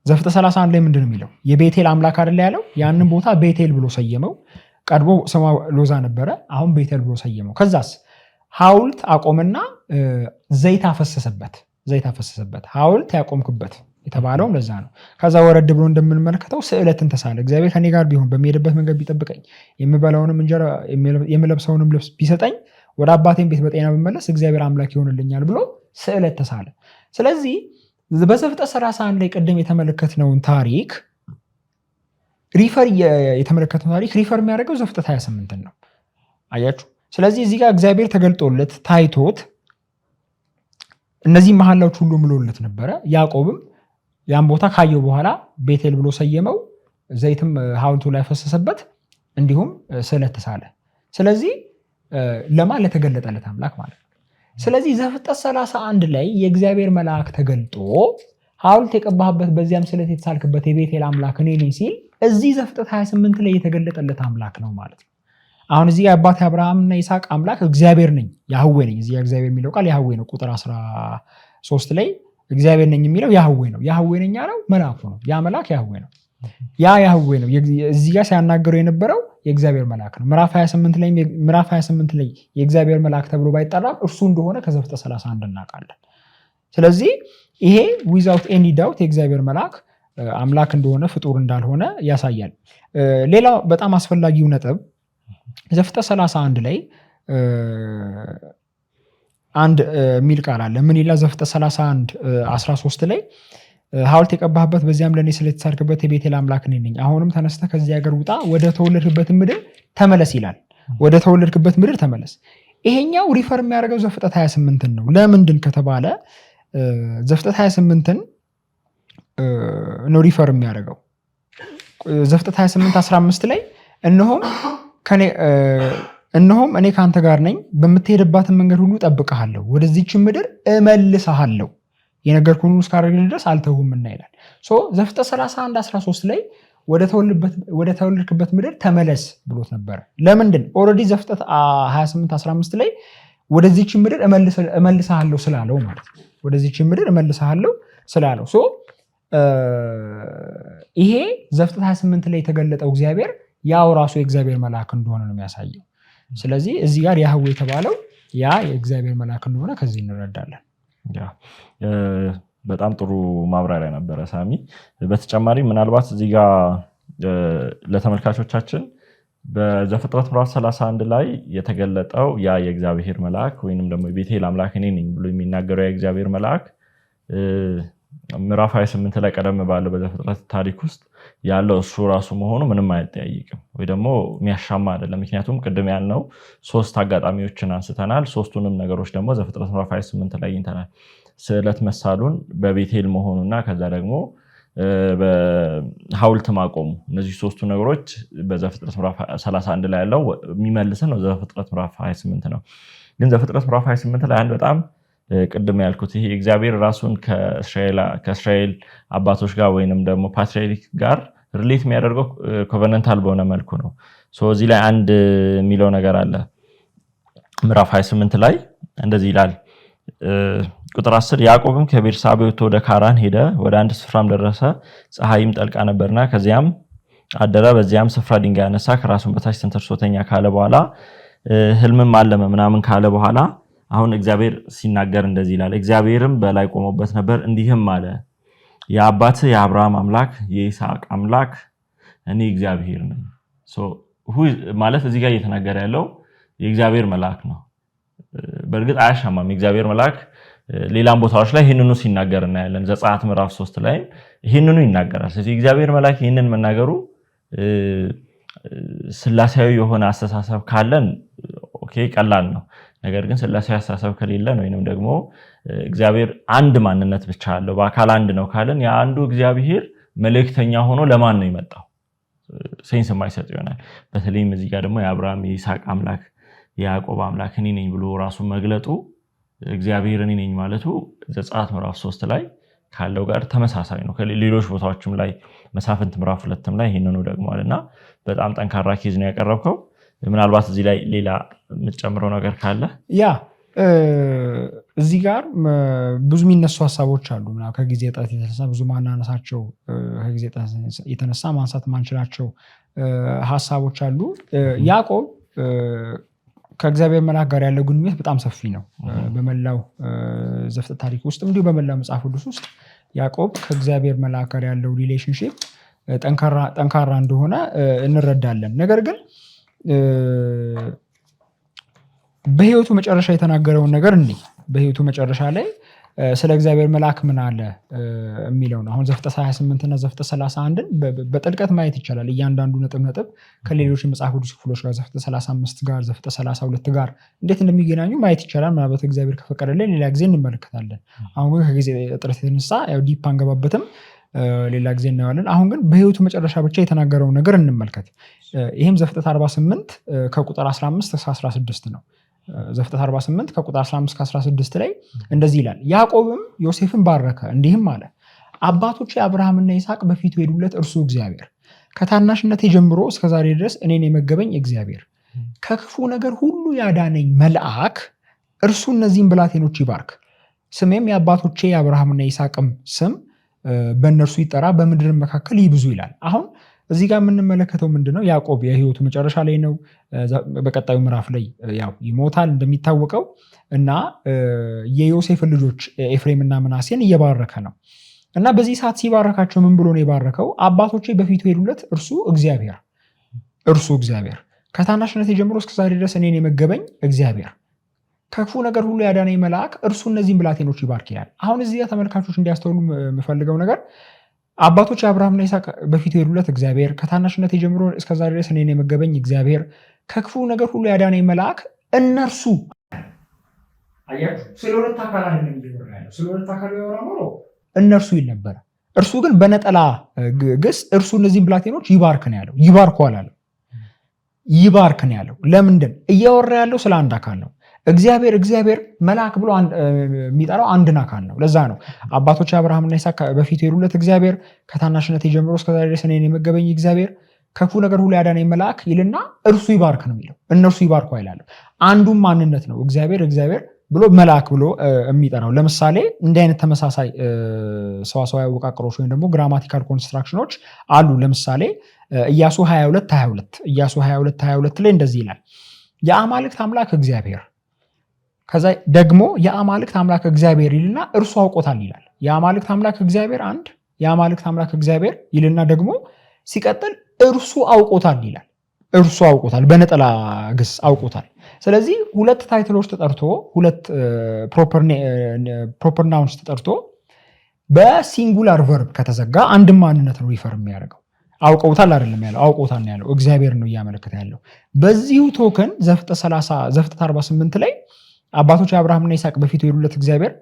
ዘፍጥረት 31 ላይ ምንድን ነው የሚለው? የቤቴል አምላክ አይደለ ያለው? ያንን ቦታ ቤቴል ብሎ ሰየመው። ቀድሞ ስሟ ሎዛ ነበረ፣ አሁን ቤቴል ብሎ ሰየመው። ከዛስ ሐውልት አቆምና ዘይት አፈሰሰበት። ሐውልት ያቆምክበት የተባለው ለዛ ነው። ከዛ ወረድ ብሎ እንደምንመለከተው ስዕለትን ተሳለ። እግዚአብሔር ከኔ ጋር ቢሆን በሚሄድበት መንገድ ቢጠብቀኝ፣ የምበላውንም እንጀራ የምለብሰውንም ልብስ ቢሰጠኝ፣ ወደ አባቴን ቤት በጤና ብመለስ እግዚአብሔር አምላክ ይሆንልኛል ብሎ ስዕለት ተሳለ። ስለዚህ በዘፍጥረት 31 ላይ ቅድም የተመለከትነውን ታሪክ ሪፈር የሚያደርገው ዘፍጥረት 28 ነው። አያችሁ። ስለዚህ እዚህ ጋር እግዚአብሔር ተገልጦለት ታይቶት እነዚህ መሐላዎች ሁሉ ምሎለት ነበረ። ያዕቆብም ያን ቦታ ካየው በኋላ ቤቴል ብሎ ሰየመው፣ ዘይትም ሐውልቱ ላይ ፈሰሰበት፣ እንዲሁም ስዕለት ተሳለ። ስለዚህ ለማን? ለተገለጠለት አምላክ ማለት ነው። ስለዚህ ዘፍጥረት 31 ላይ የእግዚአብሔር መልአክ ተገልጦ ሐውልት የቀባህበት በዚያም ስዕለት የተሳልክበት የቤቴል አምላክ እኔ ነኝ ሲል እዚህ ዘፍጥረት 28 ላይ የተገለጠለት አምላክ ነው ማለት ነው። አሁን እዚህ የአባት አብርሃምና ይስሐቅ አምላክ እግዚአብሔር ነኝ ያህዌ ነኝ። እዚህ እግዚአብሔር የሚለው ቃል ያህዌ ነው። ቁጥር 13 ላይ እግዚአብሔር ነኝ የሚለው ያህዌ ነው። ያህዌ ነኝ ያለው መልአኩ ነው። ያ መልአክ ያህዌ ነው። ያ ያህዌ ነው። እዚህ ጋር ሲያናገረው የነበረው የእግዚአብሔር መልአክ ነው። ምዕራፍ 28 ላይ የእግዚአብሔር መልአክ ተብሎ ባይጠራም እርሱ እንደሆነ ከዘፍጥረት 31 እናውቃለን። ስለዚህ ይሄ ዊዛውት ኤኒ ዳውት የእግዚአብሔር መልአክ አምላክ እንደሆነ ፍጡር እንዳልሆነ ያሳያል። ሌላው በጣም አስፈላጊው ነጥብ ዘፍጥረት 31 ላይ አንድ ሚል ቃል አለ። ምን ይላል? ዘፍጥረት 31 13 ላይ ሐውልት የቀባህበት በዚያም ለእኔ ስለተሳልክበት የቤቴል አምላክ እኔ ነኝ። አሁንም ተነስተህ ከዚህ ሀገር ውጣ፣ ወደ ተወለድክበት ምድር ተመለስ ይላል። ወደ ተወለድክበት ምድር ተመለስ። ይሄኛው ሪፈር የሚያደርገው ዘፍጥረት 28 ነው። ለምንድን ከተባለ ዘፍጥረት 28ን ነው ሪፈር የሚያደርገው። ዘፍጥረት 28:15 ላይ እነሆም እኔ ከአንተ ጋር ነኝ፣ በምትሄድባትን መንገድ ሁሉ እጠብቅሃለሁ፣ ወደዚህች ምድር እመልስሃለሁ፣ የነገርኩህን ሁሉ እስካደርግልህ ድረስ አልተውህምና ይላል። ዘፍጥረት 31:13 ላይ ወደ ተወለድክበት ምድር ተመለስ ብሎት ነበር። ለምንድን? ኦልሬዲ ዘፍጥረት 28:15 ላይ ወደዚህች ምድር እመልስሃለሁ ስላለው ማለት ነው። ወደዚህች ምድር እመልስሃለሁ ስላለው ይሄ ዘፍጥረት 28 ላይ የተገለጠው እግዚአብሔር ያው ራሱ የእግዚአብሔር መልአክ እንደሆነ ነው የሚያሳየው። ስለዚህ እዚህ ጋር ያህዌ የተባለው ያ የእግዚአብሔር መልአክ እንደሆነ ከዚህ እንረዳለን። በጣም ጥሩ ማብራሪያ ነበረ ሳሚ። በተጨማሪ ምናልባት እዚህ ጋር ለተመልካቾቻችን በዘፍጥረት ምዕራፍ 31 ላይ የተገለጠው ያ የእግዚአብሔር መልአክ ወይንም ደግሞ የቤቴል አምላክ እኔ ነኝ ብሎ የሚናገረው የእግዚአብሔር መልአክ ምዕራፍ 28 ላይ ቀደም ባለው በዘፍጥረት ታሪክ ውስጥ ያለው እሱ ራሱ መሆኑ ምንም አይጠያይቅም ወይ ደግሞ የሚያሻማ አይደለም። ምክንያቱም ቅድም ያልነው 3 አጋጣሚዎችን አንስተናል። 3ቱንም ነገሮች ደግሞ ዘፍጥረት ምዕራፍ 28 ላይ ይንተናል። ስዕለት መሳሉን በቤቴል መሆኑና ከዛ ደግሞ በሐውልት ማቆሙ፣ እነዚህ 3ቱ ነገሮች በዘፍጥረት ምዕራፍ 31 ላይ ያለው የሚመልሰን ነው ዘፍጥረት ምዕራፍ 28 ነው። ግን ዘፍጥረት ምዕራፍ 28 ላይ አንድ በጣም ቅድም ያልኩት ይሄ እግዚአብሔር ራሱን ከእስራኤል አባቶች ጋር ወይንም ደግሞ ፓትሪያርክ ጋር ሪሌት የሚያደርገው ኮቨነንታል በሆነ መልኩ ነው። እዚህ ላይ አንድ የሚለው ነገር አለ። ምዕራፍ 28 ላይ እንደዚህ ይላል ቁጥር 10 ያዕቆብም ከቤርሳቤህ ወጥቶ ወደ ካራን ሄደ፣ ወደ አንድ ስፍራም ደረሰ፣ ፀሐይም ጠልቃ ነበርና ከዚያም አደረ። በዚያም ስፍራ ድንጋይ አነሳ፣ ከራሱም በታች ተንተርሶተኛ ካለ በኋላ ህልምም አለመ ምናምን ካለ በኋላ አሁን እግዚአብሔር ሲናገር እንደዚህ ይላል። እግዚአብሔርም በላይ ቆሞበት ነበር፣ እንዲህም አለ፣ የአባትህ የአብርሃም አምላክ የይስሐቅ አምላክ እኔ እግዚአብሔር ነኝ። ማለት እዚህ ጋር እየተናገረ ያለው የእግዚአብሔር መልአክ ነው። በእርግጥ አያሻማም። የእግዚአብሔር መልአክ ሌላም ቦታዎች ላይ ይህንኑ ሲናገር እናያለን። ዘጸአት ምዕራፍ 3 ላይ ይህንኑ ይናገራል። ስለዚህ የእግዚአብሔር መልአክ ይህንን መናገሩ ስላሴያዊ የሆነ አስተሳሰብ ካለን ኦኬ ቀላል ነው። ነገር ግን ስላሴያዊ አስተሳሰብ ከሌለን ወይንም ደግሞ እግዚአብሔር አንድ ማንነት ብቻ አለው በአካል አንድ ነው ካለን የአንዱ እግዚአብሔር መልእክተኛ ሆኖ ለማን ነው የመጣው? ሴንስ የማይሰጥ ይሆናል። በተለይም እዚህ ጋር ደግሞ የአብርሃም የይስሐቅ አምላክ የያዕቆብ አምላክ እኔ ነኝ ብሎ ራሱ መግለጡ እግዚአብሔር እኔ ነኝ ማለቱ ዘጸአት ምዕራፍ 3 ላይ ካለው ጋር ተመሳሳይ ነው። ከሌሎች ቦታዎችም ላይ መሳፍንት ምዕራፍ 2 ላይ ይሄንኑ ደግሟልና በጣም ጠንካራ ኬዝ ነው ያቀረብከው። ምናልባት እዚህ ላይ ሌላ የምትጨምረው ነገር ካለ? ያ እዚህ ጋር ብዙ የሚነሱ ሀሳቦች አሉ። ከጊዜ እጥረት የተነሳ ብዙ ማናነሳቸው ከጊዜ የተነሳ ማንሳት ማንችላቸው ሀሳቦች አሉ። ያዕቆብ ከእግዚአብሔር መልአክ ጋር ያለው ግንኙነት በጣም ሰፊ ነው። በመላው ዘፍጥረት ታሪክ ውስጥ እንዲሁ በመላው መጽሐፍ ቅዱስ ውስጥ ያዕቆብ ከእግዚአብሔር መልአክ ጋር ያለው ሪሌሽንሺፕ ጠንካራ እንደሆነ እንረዳለን። ነገር ግን በህይወቱ መጨረሻ የተናገረውን ነገር በህይወቱ መጨረሻ ላይ ስለ እግዚአብሔር መልአክ ምን አለ የሚለው ነው። አሁን ዘፍጥረት 28 እና ዘፍጥረት 31ን በጥልቀት ማየት ይቻላል። እያንዳንዱ ነጥብ ከሌሎች የመጽሐፍ ቅዱስ ክፍሎች ጋር ዘፍጥረት 35 ጋር ዘፍጥረት 32 ጋር እንዴት እንደሚገናኙ ማየት ይቻላል። ምናልባት እግዚአብሔር ከፈቀደልን ሌላ ጊዜ እንመለከታለን። አሁን ግን ከጊዜ እጥረት የተነሳ ዲፕ አንገባበትም፣ ሌላ ጊዜ እናየዋለን። አሁን ግን በህይወቱ መጨረሻ ብቻ የተናገረውን ነገር እንመልከት። ይህም ዘፍጥረት 48 ከቁጥር 15 እስከ 16 ነው። ዘፍጥረት 48 ከቁጥር 15 ከ16 ላይ እንደዚህ ይላል። ያዕቆብም ዮሴፍን ባረከ እንዲህም አለ፣ አባቶቼ አብርሃምና ይስሐቅ በፊቱ ሄዱለት እርሱ እግዚአብሔር፣ ከታናሽነቴ ጀምሮ እስከዛሬ ድረስ እኔን የመገበኝ እግዚአብሔር፣ ከክፉ ነገር ሁሉ ያዳነኝ መልአክ እርሱ እነዚህን ብላቴኖች ይባርክ፣ ስሜም የአባቶቼ የአብርሃምና ይስሐቅም ስም በእነርሱ ይጠራ፣ በምድር መካከል ይብዙ ይላል። አሁን እዚህ ጋር የምንመለከተው ምንድነው? ያዕቆብ የህይወቱ መጨረሻ ላይ ነው። በቀጣዩ ምዕራፍ ላይ ያው ይሞታል እንደሚታወቀው እና የዮሴፍን ልጆች ኤፍሬምና ምናሴን እየባረከ ነው እና በዚህ ሰዓት ሲባረካቸው ምን ብሎ ነው የባረከው? አባቶቼ በፊቱ ሄዱለት እርሱ እግዚአብሔር ከታናሽነቴ ጀምሮ እስከዛሬ ድረስ እኔን የመገበኝ እግዚአብሔር፣ ከክፉ ነገር ሁሉ ያዳነኝ መልአክ እርሱ እነዚህን ብላቴኖች ይባርክ ይላል። አሁን እዚህ ጋር ተመልካቾች እንዲያስተውሉ የምፈልገው ነገር አባቶች አብርሃምና ይስሐቅ በፊቱ ሄዱለት እግዚአብሔር፣ ከታናሽነቴ ጀምሮ እስከዛሬ ድረስ እኔን የመገበኝ እግዚአብሔር፣ ከክፉ ነገር ሁሉ ያዳነኝ መልአክ እነርሱ። አያችሁ፣ ስለ ሁለት አካል አይደለም እየወራ ያለው፣ ስለ ሁለት አካል ቢያወራ ኖሮ እነርሱ ይል ነበር። እርሱ ግን በነጠላ ግስ እርሱ እነዚህን ብላቴኖች ይባርክ ነው ያለው። ይባርኩ አላለም፣ ይባርክ ነው ያለው። ለምንድን እያወራ ያለው ስለ አንድ አካል ነው። እግዚአብሔር መልአክ ብሎ የሚጠራው አንድን አካል ነው። ለዛ ነው አባቶች አብርሃምና ይስሐቅ በፊቱ የሄዱለት እግዚአብሔር፣ ከታናሽነት ጀምሮ እስከ ዛሬ ድረስ እኔን የመገበኝ እግዚአብሔር፣ ከክፉ ነገር ሁሉ ያዳነኝ መልአክ ይልና እርሱ ይባርክ ነው የሚለው። እነርሱ ይባርኩ አይላለም። አንዱም ማንነት ነው እግዚአብሔር ብሎ መልአክ ብሎ የሚጠራው። ለምሳሌ እንዲህ አይነት ተመሳሳይ ሰዋሰዋዊ አወቃቀሮች ወይም ደግሞ ግራማቲካል ኮንስትራክሽኖች አሉ። ለምሳሌ ኢያሱ 22 ላይ እንደዚህ ይላል፣ የአማልክት አምላክ እግዚአብሔር፣ ከዛ ደግሞ የአማልክት አምላክ እግዚአብሔር ይልና እርሱ አውቆታል ይላል። የአማልክት አምላክ እግዚአብሔር አንድ፣ የአማልክት አምላክ እግዚአብሔር ይልና ደግሞ ሲቀጥል እርሱ አውቆታል ይላል። እርሱ አውቆታል፣ በነጠላ ግስ አውቆታል። ስለዚህ ሁለት ታይትሎች ተጠርቶ ሁለት ፕሮፐር ናውንስ ተጠርቶ በሲንጉላር ቨርብ ከተዘጋ አንድም ማንነት ነው ሪፈር የሚያደርገው። አውቀውታል አይደለም ያለው፣ አውቆታል ነው ያለው። እግዚአብሔር ነው እያመለከተ ያለው። በዚሁ ቶክን ዘፍጥረት 48 ላይ አባቶች አብርሃምና ይስሐቅ በፊቱ የሄዱለት እግዚአብሔር፣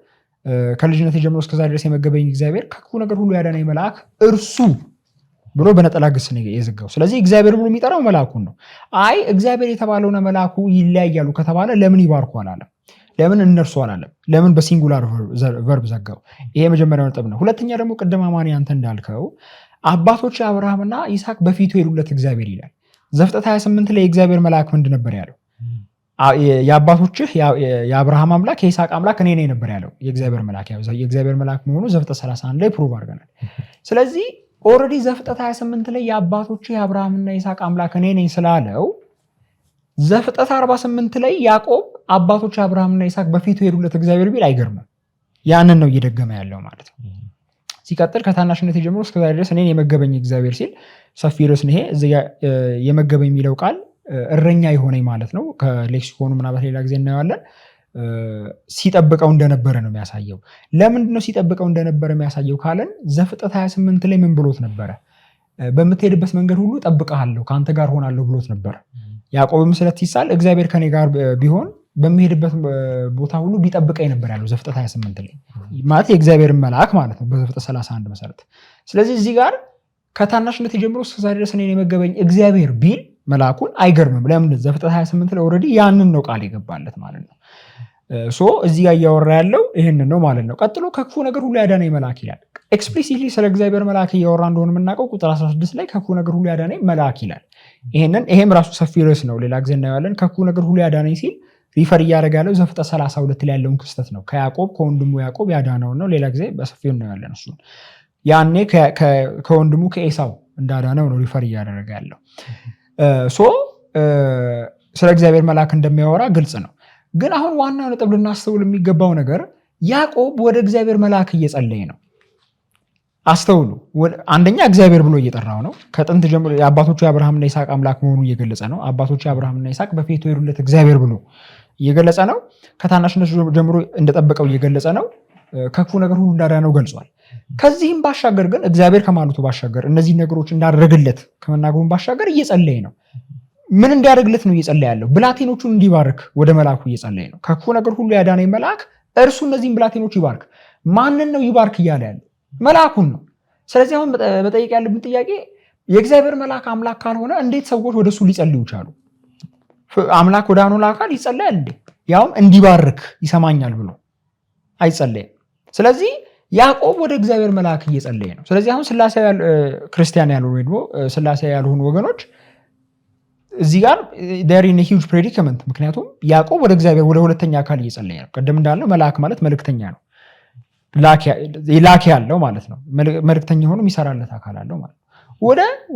ከልጅነት ጀምሮ እስከዛ ድረስ የመገበኝ እግዚአብሔር፣ ከክፉ ነገር ሁሉ ያዳነኝ መልአክ እርሱ ብሎ በነጠላ ግስ ነው የዘጋው። ስለዚህ እግዚአብሔር ብሎ የሚጠራው መልአኩን ነው። አይ እግዚአብሔር የተባለውና መልአኩ ይለያያሉ ከተባለ ለምን ይባርኩ አላለም? ለምን እነርሱ አላለም? ለምን በሲንጉላር ቨርብ ዘጋው? ይሄ የመጀመሪያው ነጥብ ነው። ሁለተኛ ደግሞ ቅድም አማኒ አንተ እንዳልከው አባቶች አብርሃምና ይስሐቅ በፊቱ የሄዱለት እግዚአብሔር ይላል። ዘፍጥረት 28 ላይ የእግዚአብሔር መልአክ ምንድን ነበር ያለው? የአባቶችህ የአብርሃም አምላክ የይስሐቅ አምላክ እኔ ነኝ ነበር ያለው የእግዚአብሔር መልአክ። የእግዚአብሔር መልአክ መሆኑ ዘፍጥረት 31 ላይ ፕሩቭ አድርገናል። ስለዚህ ኦልሬዲ ዘፍጥረት 28 ላይ የአባቶችህ የአብርሃምና የይስሐቅ አምላክ እኔ ነኝ ስላለው ዘፍጥረት 48 ላይ ያዕቆብ አባቶች አብርሃምና ይስሐቅ በፊቱ የሄዱለት እግዚአብሔር ቢል አይገርምም። ያንን ነው እየደገመ ያለው ማለት ነው። ሲቀጥል ከታናሽነት ጀምሮ እስከ ዛሬ ድረስ እኔን የመገበኝ እግዚአብሔር ሲል ሰፊ ርዕስ ነው ይሄ። እዚያ የመገበኝ የሚለው ቃል እረኛ የሆነኝ ማለት ነው። ከሌክሲኮኑ ምናልባት ሌላ ጊዜ እናየዋለን። ሲጠብቀው እንደነበረ ነው የሚያሳየው። ለምንድነው ሲጠብቀው እንደነበረ የሚያሳየው ካለን ዘፍጥረት 28 ላይ ምን ብሎት ነበረ? በምትሄድበት መንገድ ሁሉ ጠብቀሃለሁ፣ ከአንተ ጋር ሆናለሁ ብሎት ነበረ። ያዕቆብም ስለትይሳል እግዚአብሔር ከኔ ጋር ቢሆን በሚሄድበት ቦታ ሁሉ ቢጠብቀኝ ነበር ያለው ዘፍጥረት 28 ላይ ማለት የእግዚአብሔርን መልአክ ማለት ነው በዘፍጥረት 31 መሰረት። ስለዚህ እዚህ ጋር ከታናሽነት ጀምሮ እስከ ዛሬ ድረስ እኔን የመገበኝ እግዚአብሔር ቢል መልአኩን አይገርምም። ለምን? ዘፍጥረት 28 ላይ ኦልሬዲ ያንን ነው ቃል የገባለት ማለት ነው። እዚህ ጋር እያወራ ያለው ይህንን ነው ማለት ነው። ቀጥሎ ከክፉ ነገር ሁሉ ያዳነኝ መልአክ ይላል። ኤክስፕሊሲትሊ ስለ እግዚአብሔር መልአክ እያወራ እንደሆነ የምናውቀው ቁጥር 16 ላይ ከክፉ ነገር ሁሉ ያዳነኝ መልአክ ይላል። ይሄም ራሱ ሰፊ ርዕስ ነው፣ ሌላ ጊዜ እናየዋለን። ከክፉ ነገር ሁሉ ያዳነኝ ሲል ሪፈር እያደረገ ያለው ዘፍጥረት 32 ላይ ያለውን ክስተት ነው። ከወንድሙ ያዕቆብ ያዳነውን ነው። ሌላ ጊዜ በሰፊው እናየዋለን እሱን። ያኔ ከወንድሙ ከኤሳው እንዳዳነው ነው ሪፈር እያደረገ ያለው። ስለ እግዚአብሔር መልአክ እንደሚያወራ ግልጽ ነው። ግን አሁን ዋናው ነጥብ ልናስተውል የሚገባው ነገር ያዕቆብ ወደ እግዚአብሔር መልአክ እየጸለየ ነው። አስተውሉ። አንደኛ እግዚአብሔር ብሎ እየጠራው ነው። ከጥንት ጀምሮ የአባቶቹ የአብርሃምና ይስሐቅ አምላክ መሆኑ እየገለጸ ነው። አባቶቹ የአብርሃምና ይስሐቅ በፊቱ የሄዱለት እግዚአብሔር ብሎ እየገለጸ ነው። ከታናሽነት ጀምሮ እንደጠበቀው እየገለጸ ነው። ከክፉ ነገር ሁሉ እንዳዳነው ገልጿል። ከዚህም ባሻገር ግን እግዚአብሔር ከማለቱ ባሻገር እነዚህ ነገሮች እንዳደረግለት ከመናገሩን ባሻገር እየጸለየ ነው። ምን እንዲያደርግለት ነው እየጸለየ ያለው? ብላቴኖቹን እንዲባርክ ወደ መልአኩ እየጸለየ ነው። ከክፉ ነገር ሁሉ ያዳነኝ መልአክ እርሱ እነዚህን ብላቴኖች ይባርክ። ማንን ነው ይባርክ እያለ ያለው? መልአኩን ነው። ስለዚህ አሁን መጠየቅ ያለብን ጥያቄ የእግዚአብሔር መልአክ አምላክ ካልሆነ እንዴት ሰዎች ወደሱ ሊጸልዩ ቻሉ? አምላክ ወደ አኖላ አካል ይጸለያል እንዴ? ያውም እንዲባርክ ይሰማኛል ብሎ አይጸለይም። ስለዚህ ያዕቆብ ወደ እግዚአብሔር መልአክ እየጸለየ ነው። ስለዚህ አሁን ስላሴ ክርስቲያን ያልሆኑ ወይ ደግሞ ስላሴ ያልሆኑ ወገኖች እዚህ ጋር there in a huge predicament። ምክንያቱም ያዕቆብ ወደ እግዚአብሔር ወደ ሁለተኛ አካል እየጸለየ ነው። ቀደም እንዳልነው መልአክ ማለት መልእክተኛ ነው፣ ላኪ ያለው ማለት ነው። መልእክተኛ ሆኖ የሚሰራለት አካል አለው ማለት ነው።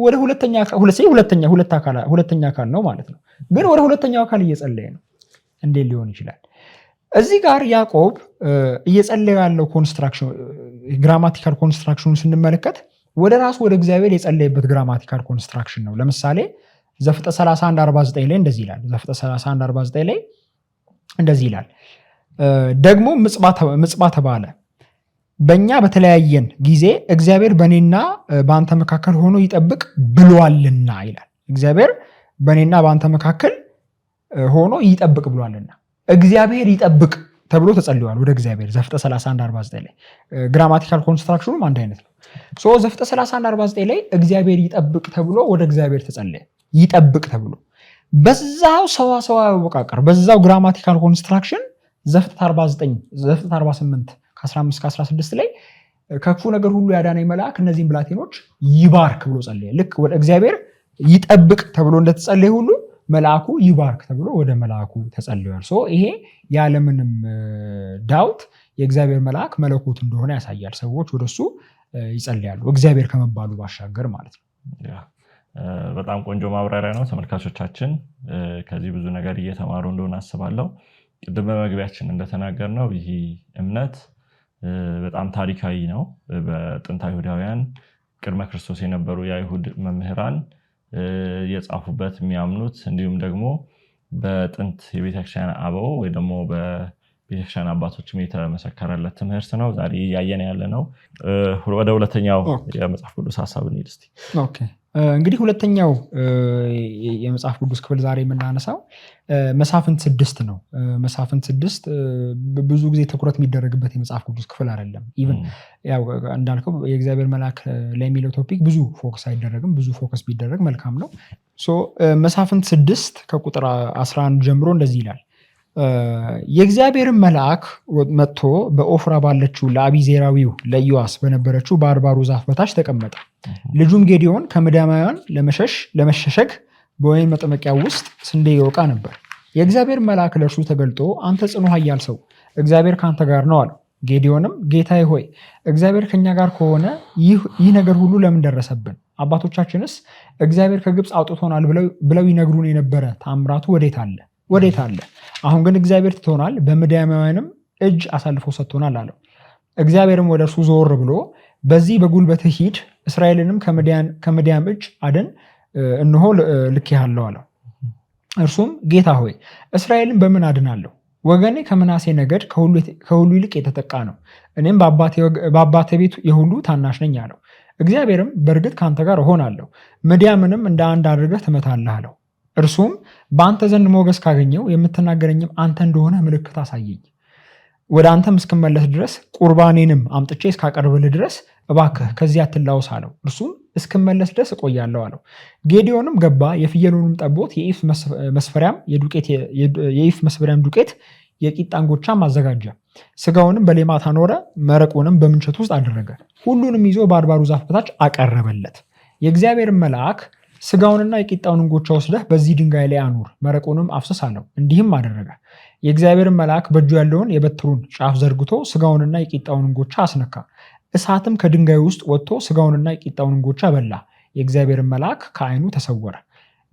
ወደ ሁለተኛ አካል ነው ማለት ነው። ግን ወደ ሁለተኛው አካል እየጸለየ ነው። እንዴት ሊሆን ይችላል? እዚህ ጋር ያዕቆብ እየጸለየ ያለው ኮንስትራክሽን ግራማቲካል ኮንስትራክሽኑን ስንመለከት ወደ ራሱ ወደ እግዚአብሔር የጸለየበት ግራማቲካል ኮንስትራክሽን ነው። ለምሳሌ ዘፍጥረት 31:49 ላይ እንደዚህ ይላል። ዘፍጥረት 31:49 ላይ እንደዚህ ይላል፣ ደግሞ ምጽባ ተባለ፣ በእኛ በተለያየን ጊዜ እግዚአብሔር በእኔና በአንተ መካከል ሆኖ ይጠብቅ ብሏልና ይላል። እግዚአብሔር በእኔና በአንተ መካከል ሆኖ ይጠብቅ ብሏልና። እግዚአብሔር ይጠብቅ ተብሎ ተጸልየዋል ወደ እግዚአብሔር ዘፍጥረት 31:49 ላይ። ግራማቲካል ኮንስትራክሽኑም አንድ አይነት ነው። ዘፍጥረት 31:49 ላይ እግዚአብሔር ይጠብቅ ተብሎ ወደ እግዚአብሔር ተጸለየ። ይጠብቅ ተብሎ በዛው ሰዋሰዋዊ አወቃቀር በዛው ግራማቲካል ኮንስትራክሽን ዘፍጥረት 48 ከ15-16 ላይ ከክፉ ነገር ሁሉ ያዳነኝ መልአክ እነዚህን ብላቴኖች ይባርክ ብሎ ጸለየ። ልክ ወደ እግዚአብሔር ይጠብቅ ተብሎ እንደተጸለየ ሁሉ መልአኩ ይባርክ ተብሎ ወደ መልአኩ ተጸልሏል። ይሄ ያለምንም ዳውት የእግዚአብሔር መልአክ መለኮት እንደሆነ ያሳያል። ሰዎች ወደሱ ይጸልያሉ እግዚአብሔር ከመባሉ ባሻገር ማለት ነው። በጣም ቆንጆ ማብራሪያ ነው። ተመልካቾቻችን ከዚህ ብዙ ነገር እየተማሩ እንደሆነ አስባለሁ። ቅድም በመግቢያችን እንደተናገርነው ይህ እምነት በጣም ታሪካዊ ነው። በጥንት አይሁዳውያን ቅድመ ክርስቶስ የነበሩ የአይሁድ መምህራን የጻፉበት የሚያምኑት እንዲሁም ደግሞ በጥንት የቤተክርስቲያን አበው ወይ ደግሞ በቤተክርስቲያን አባቶችም የተመሰከረለት ትምህርት ነው። ዛሬ እያየን ያለ ነው። ወደ ሁለተኛው የመጽሐፍ ቅዱስ ሀሳብ እንሂድ እስቲ። እንግዲህ ሁለተኛው የመጽሐፍ ቅዱስ ክፍል ዛሬ የምናነሳው መሳፍንት 6 ነው። መሳፍንት 6 ብዙ ጊዜ ትኩረት የሚደረግበት የመጽሐፍ ቅዱስ ክፍል አይደለም። ኢቭን ያው እንዳልከው የእግዚአብሔር መልአክ ላይ የሚለው ቶፒክ ብዙ ፎከስ አይደረግም። ብዙ ፎከስ ቢደረግ መልካም ነው። መሳፍንት 6 ከቁጥር 11 ጀምሮ እንደዚህ ይላል። የእግዚአብሔርን መልአክ መጥቶ በኦፍራ ባለችው ለአቢዜራዊው ለኢዮአስ በነበረችው በአድባሩ ዛፍ በታች ተቀመጠ። ልጁም ጌዲዮን ከምድያማውያን ለመሸሸግ በወይን መጥመቂያ ውስጥ ስንዴ ይወቃ ነበር። የእግዚአብሔር መልአክ ለእርሱ ተገልጦ አንተ ጽኑ ኃያል ሰው እግዚአብሔር ካንተ ጋር ነው አለው። ጌዲዮንም ጌታዬ ሆይ እግዚአብሔር ከኛ ጋር ከሆነ ይህ ነገር ሁሉ ለምን ደረሰብን? አባቶቻችንስ እግዚአብሔር ከግብፅ አውጥቶናል ብለው ይነግሩን የነበረ ታምራቱ ወዴት አለ? አሁን ግን እግዚአብሔር ትቶናል፣ በምድያማውያንም እጅ አሳልፎ ሰጥቶናል አለው። እግዚአብሔርም ወደ እርሱ ዞር ብሎ በዚህ በጉልበትህ ሂድ፣ እስራኤልንም ከምድያም እጅ አድን፣ እነሆ ልኬሃለሁ አለው። እርሱም ጌታ ሆይ እስራኤልን በምን አድናለሁ? ወገኔ ከምናሴ ነገድ ከሁሉ ይልቅ የተጠቃ ነው፣ እኔም በአባቴ ቤት የሁሉ ታናሽ ነኝ አለው። እግዚአብሔርም በእርግጥ ከአንተ ጋር እሆናለሁ፣ ምድያምንም እንደ አንድ አድርገህ ትመታለህ አለው። እርሱም በአንተ ዘንድ ሞገስ ካገኘው የምትናገረኝም አንተ እንደሆነ ምልክት አሳየኝ፣ ወደ አንተም እስክመለስ ድረስ ቁርባኔንም አምጥቼ እስካቀርብልህ ድረስ እባክህ ከዚህ አትላወስ አለው። እርሱም እስክመለስ ድረስ እቆያለሁ አለው። ጌዲዮንም ገባ፣ የፍየሉንም ጠቦት የኢፍ መስፈሪያም ዱቄት የቂጣ እንጎቻም አዘጋጀ። ስጋውንም በሌማት አኖረ፣ መረቁንም በምንቸት ውስጥ አደረገ። ሁሉንም ይዞ በአድባሩ ዛፍ በታች አቀረበለት። የእግዚአብሔርን መልአክ ስጋውንና የቂጣውን እንጎቻ ወስደህ በዚህ ድንጋይ ላይ አኑር፣ መረቁንም አፍስስ አለው። እንዲህም አደረገ። የእግዚአብሔርን መልአክ በእጁ ያለውን የበትሩን ጫፍ ዘርግቶ ስጋውንና የቂጣውን እንጎቻ አስነካ። እሳትም ከድንጋዩ ውስጥ ወጥቶ ስጋውንና የቂጣውን እንጎቻ በላ። የእግዚአብሔርን መልአክ ከዓይኑ ተሰወረ።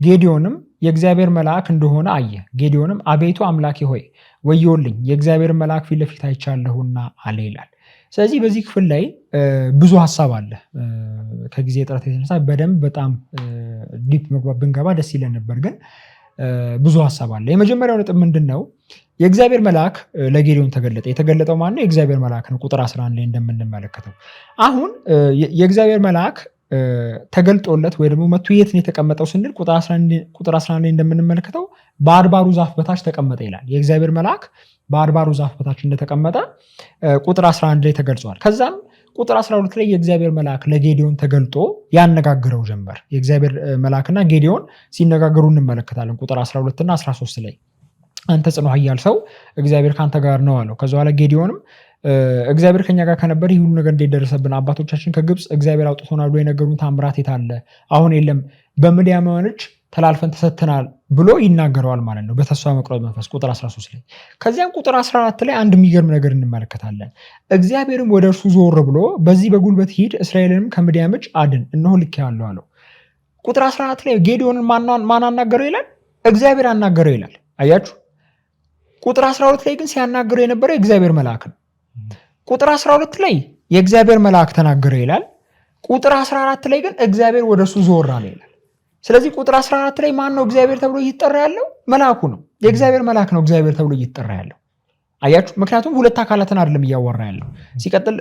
ጌዲዮንም የእግዚአብሔር መልአክ እንደሆነ አየ። ጌዲዮንም አቤቱ አምላኬ ሆይ ወዮልኝ፣ የእግዚአብሔርን መልአክ ፊት ለፊት አይቻለሁና አለ ይላል። ስለዚህ በዚህ ክፍል ላይ ብዙ ሀሳብ አለ። ከጊዜ ጥረት የተነሳ በደንብ በጣም ዲፕ መግባት ብንገባ ደስ ይለን ነበር፣ ግን ብዙ ሀሳብ አለ። የመጀመሪያው ነጥብ ምንድን ነው? የእግዚአብሔር መልአክ ለጌዲዮን ተገለጠ። የተገለጠው ማነው? የእግዚአብሔር መልአክ ነው። ቁጥር 11 ላይ እንደምንመለከተው አሁን የእግዚአብሔር መልአክ ተገልጦለት ወይ ደግሞ መጥቶ የት ነው የተቀመጠው ስንል ቁጥር 11 ላይ እንደምንመለከተው በአድባሩ ዛፍ በታች ተቀመጠ ይላል። የእግዚአብሔር መልአክ በአድባሩ ዛፍ በታች እንደተቀመጠ ቁጥር 11 ላይ ተገልጿል። ከዛም ቁጥር 12 ላይ የእግዚአብሔር መልአክ ለጌዲዮን ተገልጦ ያነጋግረው ጀመር። የእግዚአብሔር መልአክና ጌዲዮን ሲነጋገሩ እንመለከታለን። ቁጥር 12 እና 13 ላይ አንተ ጽኑ ኃያል ሰው እግዚአብሔር ካንተ ጋር ነው አለው። ከዛ በኋላ ጌዲዮንም እግዚአብሔር ከኛ ጋር ከነበር ይህ ሁሉ ነገር እንዴት ደረሰብን? አባቶቻችን ከግብፅ እግዚአብሔር አውጥቶናል ብሎ የነገሩን ታምራት የት አለ? አሁን የለም፣ በምድያማውያን እጅ ተላልፈን ተሰጥተናል ብሎ ይናገረዋል ማለት ነው፣ በተስፋ መቁረጥ መንፈስ ቁጥር 13 ላይ። ከዚያም ቁጥር 14 ላይ አንድ የሚገርም ነገር እንመለከታለን። እግዚአብሔርም ወደ እርሱ ዞር ብሎ በዚህ በጉልበት ሂድ፣ እስራኤልንም ከምድያም እጅ አድን፣ እነሆ ልኬሃለሁ አለው። ቁጥር 14 ላይ ጌዲዮንን ማን አናገረው ይላል? እግዚአብሔር አናገረው ይላል። አያችሁ፣ ቁጥር 12 ላይ ግን ሲያናገረው የነበረው የእግዚአብሔር መልአክ ነው። ቁጥር 12 ላይ የእግዚአብሔር መልአክ ተናገረ ይላል። ቁጥር 14 ላይ ግን እግዚአብሔር ወደ እሱ ዞር አለ ይላል። ስለዚህ ቁጥር 14 ላይ ማን ነው እግዚአብሔር ተብሎ እየተጠራ ያለው? መልአኩ ነው። የእግዚአብሔር መልአክ ነው እግዚአብሔር ተብሎ እየተጠራ ያለው። አያችሁ፣ ምክንያቱም ሁለት አካላትን አይደለም እያወራ ያለው። ሲቀጥል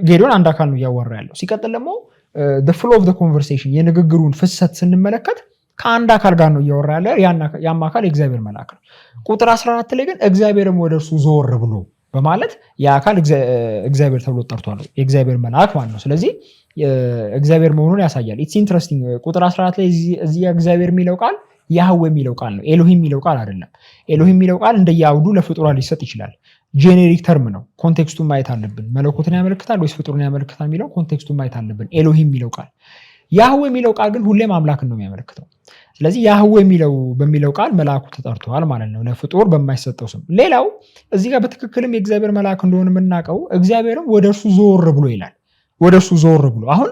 ጌዲዮን አንድ አካል ነው እያወራ ያለው። ሲቀጥል ደግሞ the flow of the conversation የንግግሩን ፍሰት ስንመለከት ከአንድ አካል ጋር ነው እያወራ ያለ። ያም አካል የእግዚአብሔር መልአክ ነው። ቁጥር 14 ላይ ግን እግዚአብሔርም ወደ እርሱ ዞር ብሎ በማለት የአካል እግዚአብሔር ተብሎ ጠርቷል። የእግዚአብሔር መልአክ ማለት ነው። ስለዚህ እግዚአብሔር መሆኑን ያሳያል። ኢትስ ኢንትረስቲንግ። ቁጥር 14 ላይ እዚህ እግዚአብሔር የሚለው ቃል ያህዌ የሚለው ቃል ነው። ኤሎሂም የሚለው ቃል አይደለም። ኤሎሂም የሚለው ቃል እንደየአውዱ ለፍጡራን ሊሰጥ ይችላል። ጄኔሪክ ተርም ነው። ኮንቴክስቱን ማየት አለብን። መለኮትን ያመለክታል ወይስ ፍጡርን ያመለክታል የሚለው ኮንቴክስቱን ማየት አለብን። ኤሎሂም የሚለው ቃል፣ ያህዌ የሚለው ቃል ግን ሁሌም አምላክን ነው የሚያመለክተው። ስለዚህ ያህዌ በሚለው ቃል መልአኩ ተጠርተዋል ማለት ነው፣ ለፍጡር በማይሰጠው ስም። ሌላው እዚህ ጋር በትክክልም የእግዚአብሔር መልአክ እንደሆነ የምናውቀው እግዚአብሔርም ወደ እርሱ ዞር ብሎ ይላል። ወደ እርሱ ዞር ብሎ። አሁን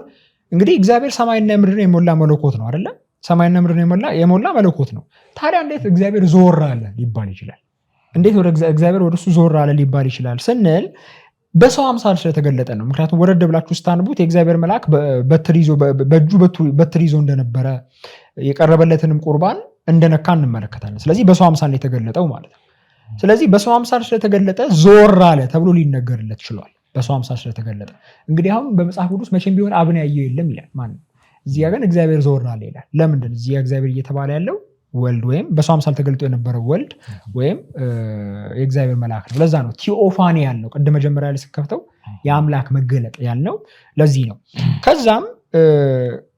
እንግዲህ እግዚአብሔር ሰማይና ምድርን የሞላ መለኮት ነው አይደለም? ሰማይና ምድርን የሞላ መለኮት ነው። ታዲያ እንዴት እግዚአብሔር ዞር አለ ሊባል ይችላል? እንዴት እግዚአብሔር ወደ እሱ ዞር አለ ሊባል ይችላል ስንል በሰው አምሳል ስለተገለጠ ነው። ምክንያቱም ወረድ ብላችሁ ስታንቡት የእግዚአብሔር መልአክ በእጁ በትር ይዞ እንደነበረ የቀረበለትንም ቁርባን እንደነካ እንመለከታለን። ስለዚህ በሰው አምሳል የተገለጠው ማለት ነው። ስለዚህ በሰው አምሳል ስለተገለጠ ዞር አለ ተብሎ ሊነገርለት ችሏል። በሰው አምሳል ስለተገለጠ እንግዲህ አሁን በመጽሐፍ ቅዱስ መቼም ቢሆን አብን ያየው የለም ይላል ማለት ነው። እዚያ ግን እግዚአብሔር ዞር አለ ይላል። ለምንድን እዚያ እግዚአብሔር እየተባለ ያለው ወልድ ወይም በሰው አምሳል ተገልጦ የነበረው ወልድ ወይም የእግዚአብሔር መልአክ ነው። ለዛ ነው ቲኦፋኒ ያልነው። ቅድም መጀመሪያ ላይ ስከፍተው የአምላክ መገለጥ ያልነው ለዚህ ነው። ከዛም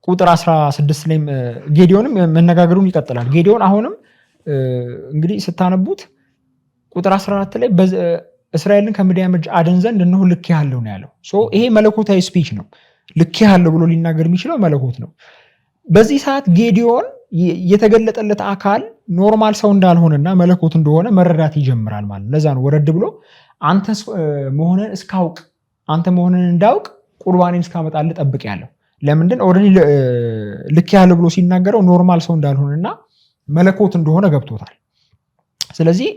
ቁጥር 16 ላይ ጌዲዮንም መነጋገሩን ይቀጥላል። ጌዲዮን አሁንም እንግዲህ ስታነቡት ቁጥር 14 ላይ እስራኤልን ከምድያም እጅ አድን ዘንድ እነሆ ልኬሃለሁ ነው ያለው። ይሄ መለኮታዊ ስፒች ነው። ልኬሃለሁ ብሎ ሊናገር የሚችለው መለኮት ነው። በዚህ ሰዓት ጌዲዮን የተገለጠለት አካል ኖርማል ሰው እንዳልሆነና መለኮት እንደሆነ መረዳት ይጀምራል ማለት ነው። ለዛ ነው ወረድ ብሎ አንተ መሆንን እስካውቅ አንተ መሆንን እንዳውቅ ቁርባኔን እስካመጣልህ ጠብቅ ያለው። ለምንድን ኦልሬዲ ልኬሃለሁ ብሎ ሲናገረው ኖርማል ሰው እንዳልሆነና መለኮት እንደሆነ ገብቶታል። ስለዚህ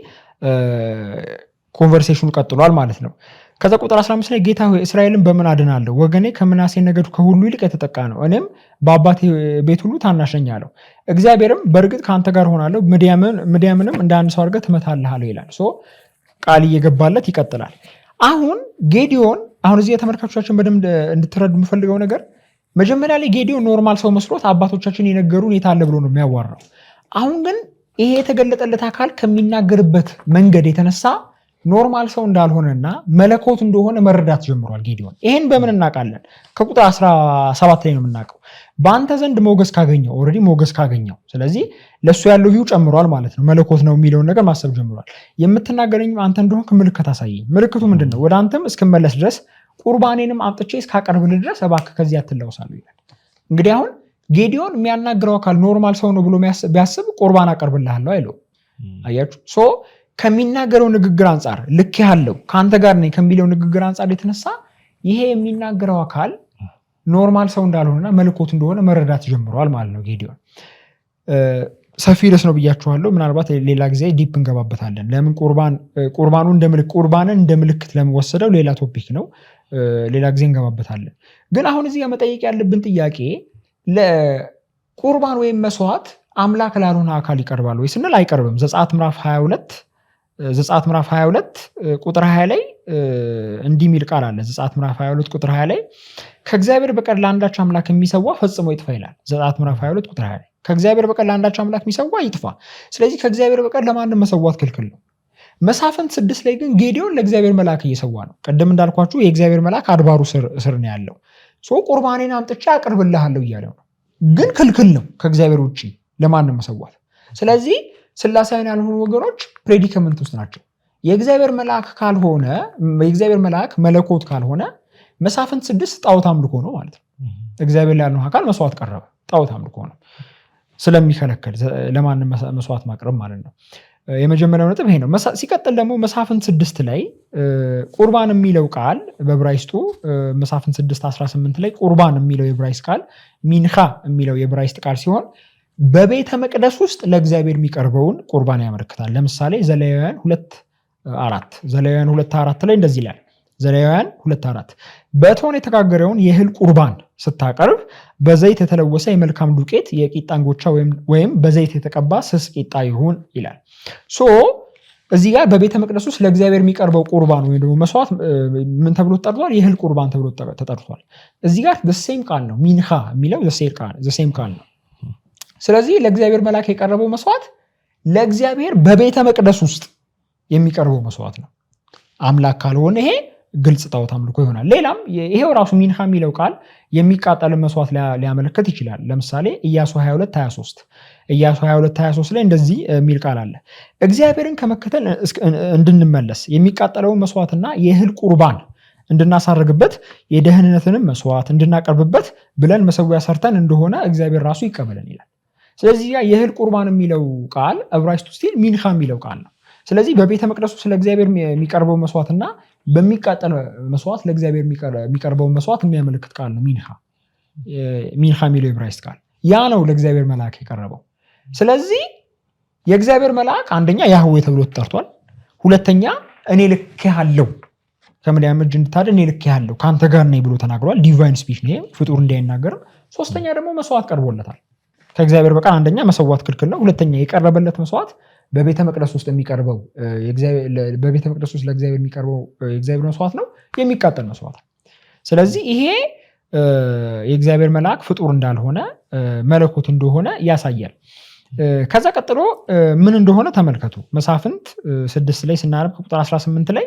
ኮንቨርሴሽኑ ቀጥሏል ማለት ነው። ከዛ ቁጥር 15 ላይ ጌታ ሆይ እስራኤልን በምን አድናለሁ? ወገኔ ከምናሴ ነገድ ከሁሉ ይልቅ የተጠቃ ነው፣ እኔም በአባቴ ቤት ሁሉ ታናሽ ነኝ አለው። እግዚአብሔርም በእርግጥ ከአንተ ጋር ሆናለሁ፣ ምድያምንም እንደ አንድ ሰው አድርገህ ትመታልሃለሁ ይላል። ቃል እየገባለት ይቀጥላል። አሁን ጌዲዮን አሁን እዚህ የተመልካቾቻችን በደንብ እንድትረዱ የምፈልገው ነገር መጀመሪያ ላይ ጌዲዮን ኖርማል ሰው መስሎት አባቶቻችን የነገሩን የታለ ብሎ ነው የሚያዋራው። አሁን ግን ይሄ የተገለጠለት አካል ከሚናገርበት መንገድ የተነሳ ኖርማል ሰው እንዳልሆነና መለኮት እንደሆነ መረዳት ጀምሯል ጌዲዮን። ይሄን በምን እናውቃለን? ከቁጥር 17 ላይ ነው የምናውቀው። በአንተ ዘንድ ሞገስ ካገኘው ኦልሬዲ ሞገስ ካገኘው፣ ስለዚህ ለሱ ያለው ቪው ጨምሯል ማለት ነው። መለኮት ነው የሚለውን ነገር ማሰብ ጀምሯል። የምትናገረኝ አንተ እንደሆንክ ምልክት አሳየኝ። ምልክቱ ምንድን ነው? ወደ አንተም እስክመለስ ድረስ ቁርባኔንም አምጥቼ እስካቀርብልህ ድረስ እባክህ ከዚህ አትለውሳለሁ ይላል። እንግዲህ አሁን ጌዲዮን የሚያናግረው አካል ኖርማል ሰው ነው ብሎ ቢያስብ ቁርባን አቀርብልሃለሁ አይለው። አያችሁ? ከሚናገረው ንግግር አንጻር ልክ ያለው ከአንተ ጋር ነኝ ከሚለው ንግግር አንጻር የተነሳ ይሄ የሚናገረው አካል ኖርማል ሰው እንዳልሆነና መለኮት እንደሆነ መረዳት ጀምሯል ማለት ነው ጌዲዮን። ሰፊ ርዕስ ነው ብያችኋለሁ። ምናልባት ሌላ ጊዜ ዲፕ እንገባበታለን። ለምን ቁርባንን እንደ ምልክት ለመወሰደው ሌላ ቶፒክ ነው፣ ሌላ ጊዜ እንገባበታለን። ግን አሁን እዚህ መጠየቅ ያለብን ጥያቄ ለቁርባን ወይም መስዋዕት አምላክ ላልሆነ አካል ይቀርባል ወይ ስንል አይቀርብም። ዘጸአት ምዕራፍ 22 ቁጥር 20 ላይ እንዲህ የሚል ቃል አለ። ዘጸአት ምዕራፍ 22 ቁጥር 20 ላይ ከእግዚአብሔር በቀር ለአንዳች አምላክ የሚሰዋ ፈጽሞ ይጥፋ ይላል። ዘጸአት ምዕራፍ 22 ቁጥር 20 ላይ ከእግዚአብሔር በቀር ለአንዳች አምላክ የሚሰዋ ይጥፋ። ስለዚህ ከእግዚአብሔር በቀር ለማንም መሰዋት ክልክል ነው። መሳፍንት 6 ላይ ግን ጌዲዮን ለእግዚአብሔር መልአክ እየሰዋ ነው። ቅድም እንዳልኳችሁ የእግዚአብሔር መልአክ አድባሩ ስር ነው ያለው። ቁርባኔን አምጥቼ አቅርብልሃለሁ እያለው ነው። ግን ክልክል ነው ከእግዚአብሔር ውጭ ለማንም መሰዋት። ስለዚህ ስላሳዊን ያልሆኑ ወገኖች ፕሬዲከመንት ውስጥ ናቸው። የእግዚአብሔር መልአክ ካልሆነ የእግዚአብሔር መልአክ መለኮት ካልሆነ መሳፍንት 6 ጣዖት አምልኮ ነው ማለት ነው። እግዚአብሔር ያልሆነ አካል መስዋዕት ቀረበ፣ ጣዖት አምልኮ ነው ስለሚከለከል ለማንም መስዋዕት ማቅረብ ማለት ነው። የመጀመሪያው ነጥብ ይሄ ነው። ሲቀጥል ደግሞ መሳፍንት 6 ላይ ቁርባን የሚለው ቃል በዕብራይስጡ መሳፍንት 6:18 ላይ ቁርባን የሚለው የዕብራይስጥ ቃል ሚንኻ የሚለው የዕብራይስጥ ቃል ሲሆን በቤተ መቅደስ ውስጥ ለእግዚአብሔር የሚቀርበውን ቁርባን ያመለክታል። ለምሳሌ ዘሌዋውያን 2:4 ላይ እንደዚህ ይላል። ዘሌዋውያን 2:4 በእቶን የተጋገረውን የእህል ቁርባን ስታቀርብ በዘይት የተለወሰ የመልካም ዱቄት የቂጣ እንጎቻ ወይም በዘይት የተቀባ ስስ ቂጣ ይሁን ይላል። እዚህ ጋር በቤተ መቅደስ ውስጥ ለእግዚአብሔር የሚቀርበው ቁርባን ወይም ደግሞ መስዋዕት ምን ተብሎ ተጠርቷል? የእህል ቁርባን ተብሎ ተጠርቷል። እዚህ ጋር ዘሴም ቃል ነው። ሚንኻ የሚለው ዘሴም ቃል ነው። ስለዚህ ለእግዚአብሔር መልአክ የቀረበው መስዋዕት ለእግዚአብሔር በቤተ መቅደስ ውስጥ የሚቀርበው መስዋዕት ነው። አምላክ ካልሆነ ይሄ ግልጽ ጣዖት አምልኮ ይሆናል። ሌላም ይሄው ራሱ ሚንሃ የሚለው ቃል የሚቃጠል መስዋዕት ሊያመለክት ይችላል። ለምሳሌ ኢያሱ 22:23 ኢያሱ 22:23 ላይ እንደዚህ የሚል ቃል አለ። እግዚአብሔርን ከመከተል እንድንመለስ የሚቃጠለውን መስዋዕትና የእህል ቁርባን እንድናሳርግበት የደህንነትንም መስዋዕት እንድናቀርብበት ብለን መሰዊያ ሰርተን እንደሆነ እግዚአብሔር ራሱ ይቀበለን ይላል። ስለዚህ የእህል ቁርባን የሚለው ቃል ዕብራይስጥ ውስጥ ሚንሃ የሚለው ቃል ነው። ስለዚህ በቤተ መቅደሱ ስለ እግዚአብሔር የሚቀርበው መስዋዕትና በሚቃጠል መስዋዕት ለእግዚአብሔር የሚቀርበው መስዋዕት የሚያመለክት ቃል ነው ሚንሃ የሚለው ዕብራይስጥ ቃል። ያ ነው ለእግዚአብሔር መልአክ የቀረበው። ስለዚህ የእግዚአብሔር መልአክ አንደኛ ያህዌ ተብሎ ተጠርቷል። ሁለተኛ እኔ ልኬሃለሁ ከምድያም እጅ እንድታድን እኔ ልኬሃለሁ ከአንተ ጋር ነኝ ብሎ ተናግሯል። ዲቫይን ስፒች ነው፣ ፍጡር እንዳይናገርም። ሶስተኛ ደግሞ መስዋዕት ቀርቦለታል። ከእግዚአብሔር በቀር አንደኛ መሰዋት ክልክል ነው። ሁለተኛ የቀረበለት መስዋዕት በቤተ መቅደስ ውስጥ የሚቀርበው በቤተ መቅደስ ውስጥ ለእግዚአብሔር የሚቀርበው የእግዚአብሔር መስዋዕት ነው፣ የሚቃጠል መስዋዕት። ስለዚህ ይሄ የእግዚአብሔር መልአክ ፍጡር እንዳልሆነ መለኮት እንደሆነ ያሳያል። ከዛ ቀጥሎ ምን እንደሆነ ተመልከቱ። መሳፍንት 6 ላይ ስናነብ ቁጥር 18 ላይ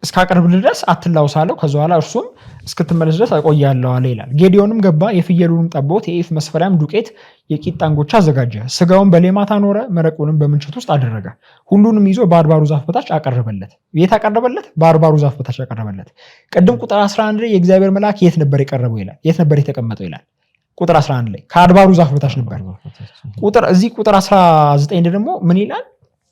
እስካቀርብል ድረስ አትላውሳለሁ ከዛ በኋላ እርሱም እስክትመለስ ድረስ አቆያለሁ አለ ይላል። ጌዲዮንም ገባ፣ የፍየሉንም ጠቦት የኢፍ መስፈሪያም ዱቄት የቂጣ እንጎቻ አዘጋጀ፣ ስጋውን በሌማት አኖረ፣ መረቁንም በምንቸት ውስጥ አደረገ፣ ሁሉንም ይዞ በአድባሩ ዛፍ በታች አቀረበለት። የት አቀረበለት? በአድባሩ ዛፍ በታች አቀረበለት። ቅድም ቁጥር 11 ላይ የእግዚአብሔር መልአክ የት ነበር የቀረበው ይላል? የት ነበር የተቀመጠው ይላል? ቁጥር 11 ላይ ከአድባሩ ዛፍ በታች ነበር። እዚህ ቁጥር 19 ደግሞ ምን ይላል?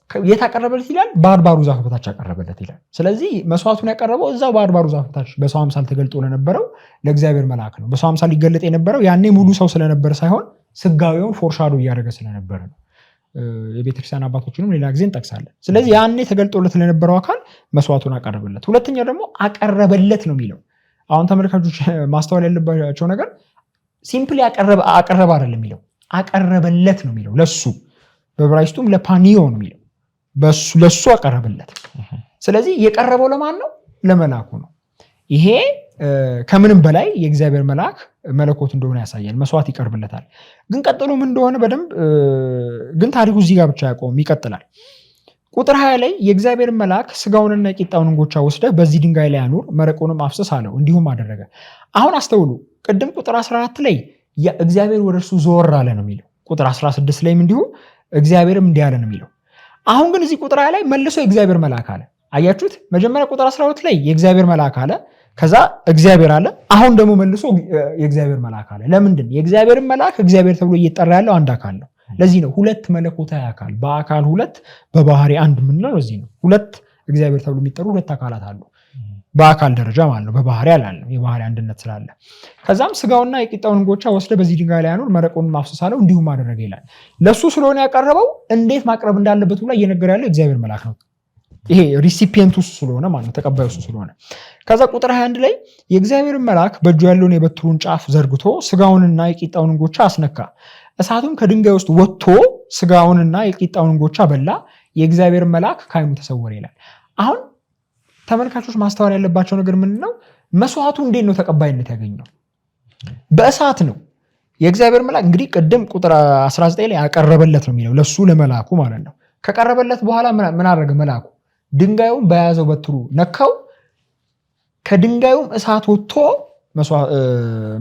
የት አቀረበለት ይላል? በአድባሩ ዛፍ በታች አቀረበለት ይላል። ስለዚህ መስዋዕቱን ያቀረበው እዛው በአድባሩ ዛፍ በታች በሰው አምሳል ተገልጦ ለነበረው ለእግዚአብሔር መልአክ ነው። በሰው አምሳል ሊገለጥ የነበረው ያኔ ሙሉ ሰው ስለነበረ ሳይሆን ስጋዊውን ፎርሻዶ እያደረገ ስለነበረ ነው። የቤተክርስቲያን አባቶችንም ሌላ ጊዜ እንጠቅሳለን። ስለዚህ ያኔ ተገልጦለት ለነበረው አካል መስዋዕቱን አቀረበለት። ሁለተኛ ደግሞ አቀረበለት ነው የሚለው። አሁን ተመልካቾች ማስተዋል ያለባቸው ነገር ሲምፕሊ አቀረበ አይደለም የሚለው፣ አቀረበለት ነው የሚለው። ለሱ በዕብራይስጡም ለፓኒዮ ነው የሚለው፣ ለሱ አቀረበለት። ስለዚህ የቀረበው ለማን ነው? ለመልአኩ ነው። ይሄ ከምንም በላይ የእግዚአብሔር መልአክ መለኮት እንደሆነ ያሳያል። መስዋዕት ይቀርብለታል። ግን ቀጥሎ ምን እንደሆነ በደንብ ግን ታሪኩ እዚህ ጋር ብቻ ያቆም ይቀጥላል። ቁጥር 20 ላይ የእግዚአብሔር መልአክ ስጋውንና የቂጣውን እንጎቻ ወስደህ በዚህ ድንጋይ ላይ አኑር፣ መረቁንም አፍስስ አለው። እንዲሁም አደረገ። አሁን አስተውሉ። ቅድም ቁጥር 14 ላይ እግዚአብሔር ወደ እርሱ ዞር አለ ነው የሚለው። ቁጥር 16 ላይም እንዲሁ እግዚአብሔርም እንዲህ አለ ነው የሚለው። አሁን ግን እዚህ ቁጥር 20 ላይ መልሶ የእግዚአብሔር መልአክ አለ። አያችሁት? መጀመሪያ ቁጥር 12 ላይ የእግዚአብሔር መልአክ አለ፣ ከዛ እግዚአብሔር አለ። አሁን ደግሞ መልሶ የእግዚአብሔር መልአክ አለ። ለምንድን? የእግዚአብሔርን መልአክ እግዚአብሔር ተብሎ እየጠራ ያለው አንድ አካል ነው። ለዚህ ነው ሁለት መለኮታዊ አካል በአካል ሁለት በባህሪ አንድ የምንለው። ለዚህ ነው ሁለት እግዚአብሔር ተብሎ የሚጠሩ ሁለት አካላት አሉ፣ በአካል ደረጃ ማለት ነው። በባህሪ አላለም፣ የባህሪ አንድነት ስላለ። ከዛም ስጋውና የቂጣውን እንጎቻ ወስደ በዚህ ድንጋይ ላይ አኑር፣ መረቁንም አፍስስ አለው። እንዲሁም አደረገ ይላል። ለሱ ስለሆነ ያቀረበው እንዴት ማቅረብ እንዳለበት ሁላ እየነገረ ያለው እግዚአብሔር መልአክ ነው። ይሄ ሪሲፒየንቱ ስለሆነ ማለት ነው፣ ተቀባዩ ስለሆነ። ከዛ ቁጥር 21 ላይ የእግዚአብሔርን መልአክ በእጁ ያለውን የበትሩን ጫፍ ዘርግቶ ስጋውንና የቂጣውን እንጎቻ አስነካ፣ እሳቱም ከድንጋይ ውስጥ ወጥቶ ስጋውንና የቂጣውን እንጎቻ በላ፣ የእግዚአብሔር መልአክ ከዓይኑ ተሰወረ ይላል። አሁን ተመልካቾች ማስተዋል ያለባቸው ነገር ምንድን ነው? መስዋዕቱ እንዴት ነው ተቀባይነት ያገኘው? በእሳት ነው። የእግዚአብሔር መልአክ እንግዲህ ቅድም ቁጥር 19 ላይ ያቀረበለት ነው የሚለው፣ ለሱ ለመልአኩ ማለት ነው። ከቀረበለት በኋላ ምን አደረገ መልአኩ? ድንጋዩን በያዘው በትሩ ነካው፣ ከድንጋዩም እሳት ወጥቶ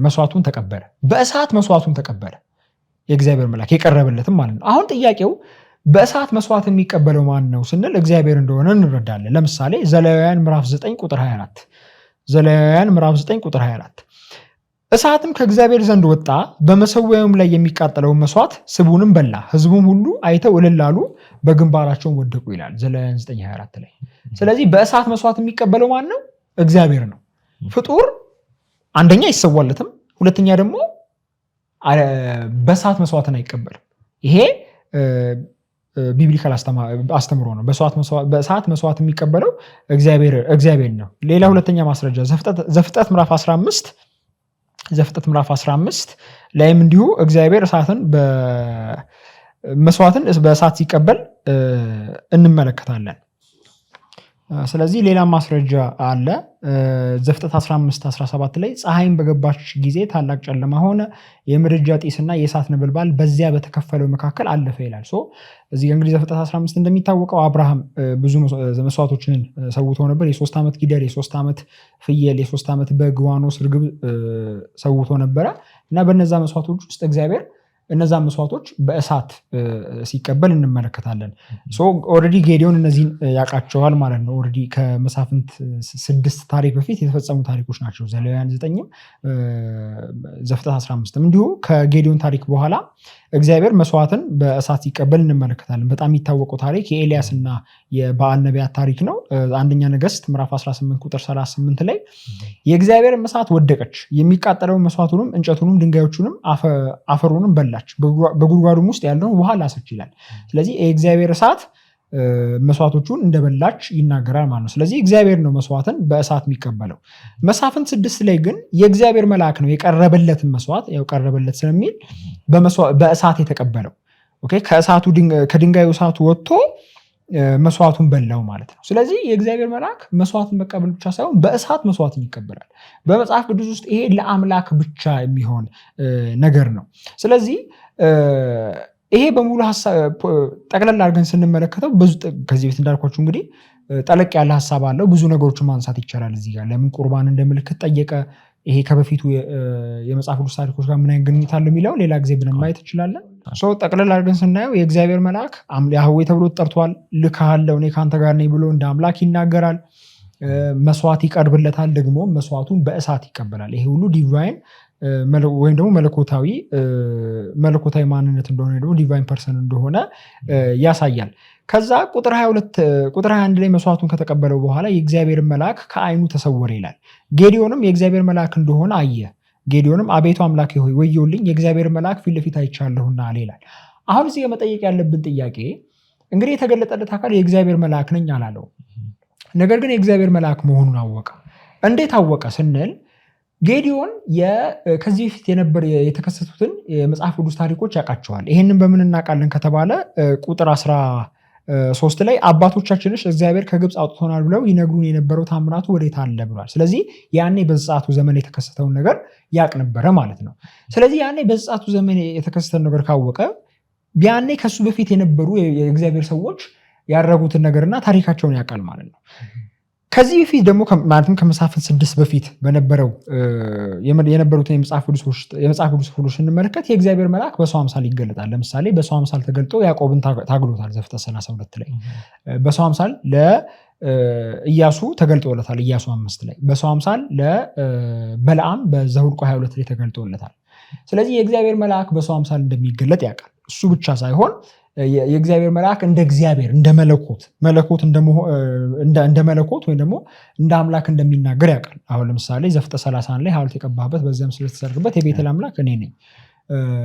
መስዋዕቱን ተቀበለ። በእሳት መስዋዕቱን ተቀበለ የእግዚአብሔር መልአክ የቀረበለትም ማለት ነው። አሁን ጥያቄው በእሳት መስዋዕት የሚቀበለው ማን ነው ስንል እግዚአብሔር እንደሆነ እንረዳለን። ለምሳሌ ዘሌዋውያን ምዕራፍ 9 ቁጥር 24 ዘሌዋውያን ምዕራፍ 9 ቁጥር 24 እሳትም ከእግዚአብሔር ዘንድ ወጣ፣ በመሰዊያውም ላይ የሚቃጠለውን መስዋዕት ስቡንም በላ፣ ሕዝቡም ሁሉ አይተው እልል አሉ፣ በግንባራቸውም ወደቁ ይላል ዘሌዋውያን 9:24 ላይ። ስለዚህ በእሳት መስዋዕት የሚቀበለው ማን ነው? እግዚአብሔር ነው። ፍጡር አንደኛ አይሰዋለትም፣ ሁለተኛ ደግሞ በእሳት መስዋዕትን አይቀበልም። ይሄ ቢብሊካል አስተምሮ ነው። በእሳት መስዋዕት የሚቀበለው እግዚአብሔር ነው። ሌላ ሁለተኛ ማስረጃ ዘፍጥረት ምዕራፍ 15 ላይም እንዲሁ እግዚአብሔር መስዋዕትን በእሳት ሲቀበል እንመለከታለን። ስለዚህ ሌላ ማስረጃ አለ። ዘፍጥረት 15:17 ላይ ፀሐይን በገባች ጊዜ ታላቅ ጨለማ ሆነ፣ የምድጃ ጢስና የእሳት ነበልባል በዚያ በተከፈለው መካከል አለፈ ይላል። እዚህ እንግዲህ ዘፍጥረት 15 እንደሚታወቀው አብርሃም ብዙ መስዋዕቶችን ሰውቶ ነበር። የ3 ዓመት ጊደር፣ የ3 ዓመት ፍየል፣ የ3 ዓመት በግ፣ ዋኖስ፣ ርግብ ሰውቶ ነበረ እና በነዛ መስዋዕቶች ውስጥ እግዚአብሔር እነዛ መስዋዕቶች በእሳት ሲቀበል እንመለከታለን። ኦልሬዲ ጌዲዮን እነዚህን ያውቃቸዋል ማለት ነው። ኦልሬዲ ከመሳፍንት 6 ታሪክ በፊት የተፈጸሙ ታሪኮች ናቸው። ዘሌዋውያን 9 ዘፍጥረት 15 እንዲሁ ከጌዲዮን ታሪክ በኋላ እግዚአብሔር መስዋዕትን በእሳት ሲቀበል እንመለከታለን። በጣም የሚታወቀው ታሪክ የኤልያስ እና የበዓል ነቢያት ታሪክ ነው። አንደኛ ነገሥት ምዕራፍ 18 ቁጥር 38 ላይ የእግዚአብሔር እሳት ወደቀች፣ የሚቃጠለውን መስዋዕቱንም እንጨቱንም ድንጋዮቹንም አፈሩንም በላች፣ በጉድጓዱም ውስጥ ያለውን ውሃ ላሰች ይላል። ስለዚህ የእግዚአብሔር እሳት መስዋዕቶቹን እንደበላች ይናገራል ማለት ነው። ስለዚህ እግዚአብሔር ነው መስዋዕትን በእሳት የሚቀበለው። መሳፍንት 6 ላይ ግን የእግዚአብሔር መልአክ ነው የቀረበለትን መስዋዕት ያው ቀረበለት ስለሚል በእሳት የተቀበለው። ከእሳቱ ከድንጋዩ እሳቱ ወጥቶ መስዋዕቱን በላው ማለት ነው። ስለዚህ የእግዚአብሔር መልአክ መስዋዕትን መቀበል ብቻ ሳይሆን በእሳት መስዋዕትን ይቀበላል። በመጽሐፍ ቅዱስ ውስጥ ይሄ ለአምላክ ብቻ የሚሆን ነገር ነው። ስለዚህ ይሄ በሙሉ ጠቅለል አድርገን ስንመለከተው ከዚህ በፊት እንዳልኳችሁ እንግዲህ ጠለቅ ያለ ሀሳብ አለው። ብዙ ነገሮችን ማንሳት ይቻላል። እዚህ ጋር ለምን ቁርባን እንደ ምልክት ጠየቀ፣ ይሄ ከበፊቱ የመጽሐፍ ቅዱስ ታሪኮች ጋር ምን አይነት ግንኙነት አለው የሚለው ሌላ ጊዜ ብለን ማየት እንችላለን። ጠቅለል አድርገን ስናየው የእግዚአብሔር መልአክ ያህዌ ተብሎ ተጠርቷል። ልክሃለሁ እኔ ከአንተ ጋር ነኝ ብሎ እንደ አምላክ ይናገራል። መስዋዕት ይቀርብለታል፣ ደግሞ መስዋዕቱን በእሳት ይቀበላል። ይሄ ሁሉ ዲቫይን ወይም ደግሞ መለኮታዊ ማንነት እንደሆነ ደግሞ ዲቫይን ፐርሰን እንደሆነ ያሳያል። ከዛ ቁጥር 21 ላይ መስዋዕቱን ከተቀበለው በኋላ የእግዚአብሔር መልአክ ከዓይኑ ተሰወረ ይላል። ጌዲዮንም የእግዚአብሔር መልአክ እንደሆነ አየ። ጌዲዮንም አቤቱ አምላኬ ሆይ ወዮልኝ፣ የእግዚአብሔር መልአክ ፊት ለፊት አይቻለሁና አለ ይላል። አሁን እዚህ መጠየቅ ያለብን ጥያቄ እንግዲህ የተገለጠለት አካል የእግዚአብሔር መልአክ ነኝ አላለው። ነገር ግን የእግዚአብሔር መልአክ መሆኑን አወቀ። እንዴት አወቀ ስንል ጌዲዮን ከዚህ በፊት የተከሰቱትን የመጽሐፍ ቅዱስ ታሪኮች ያውቃቸዋል። ይህንን በምን እናውቃለን ከተባለ ቁጥር 13 ላይ አባቶቻችንስ እግዚአብሔር ከግብፅ አውጥቶናል ብለው ይነግሩን የነበረው ታምራቱ ወዴት አለ ብሏል። ስለዚህ ያኔ በዘጸአቱ ዘመን የተከሰተውን ነገር ያውቅ ነበረ ማለት ነው። ስለዚህ ያኔ በዘጸአቱ ዘመን የተከሰተውን ነገር ካወቀ ያኔ ከሱ በፊት የነበሩ የእግዚአብሔር ሰዎች ያደረጉትን ነገርና ታሪካቸውን ያውቃል ማለት ነው። ከዚህ በፊት ደግሞ ማለትም ከመሳፍንት 6 በፊት የነበሩትን የመጽሐፍ ቅዱስ ክፍሎች ስንመለከት የእግዚአብሔር መልአክ በሰው አምሳል ይገለጣል። ለምሳሌ በሰው አምሳል ተገልጦ ያዕቆብን ታግሎታል ዘፍጥረት 32 ላይ። በሰው አምሳል ለኢያሱ ተገልጦለታል ኢያሱ 5 ላይ። በሰው አምሳል ለበለዓም በዘኍልቍ 22 ላይ ተገልጦለታል። ስለዚህ የእግዚአብሔር መልአክ በሰው አምሳል እንደሚገለጥ ያውቃል። እሱ ብቻ ሳይሆን የእግዚአብሔር መልአክ እንደ እግዚአብሔር እንደ መለኮት ወይም ደግሞ እንደ አምላክ እንደሚናገር ያውቃል። አሁን ለምሳሌ ዘፍጥረት 31 ላይ ሐውልት የቀባህበት በዚያም ስለተሰረገበት የቤቴል አምላክ እኔ ነኝ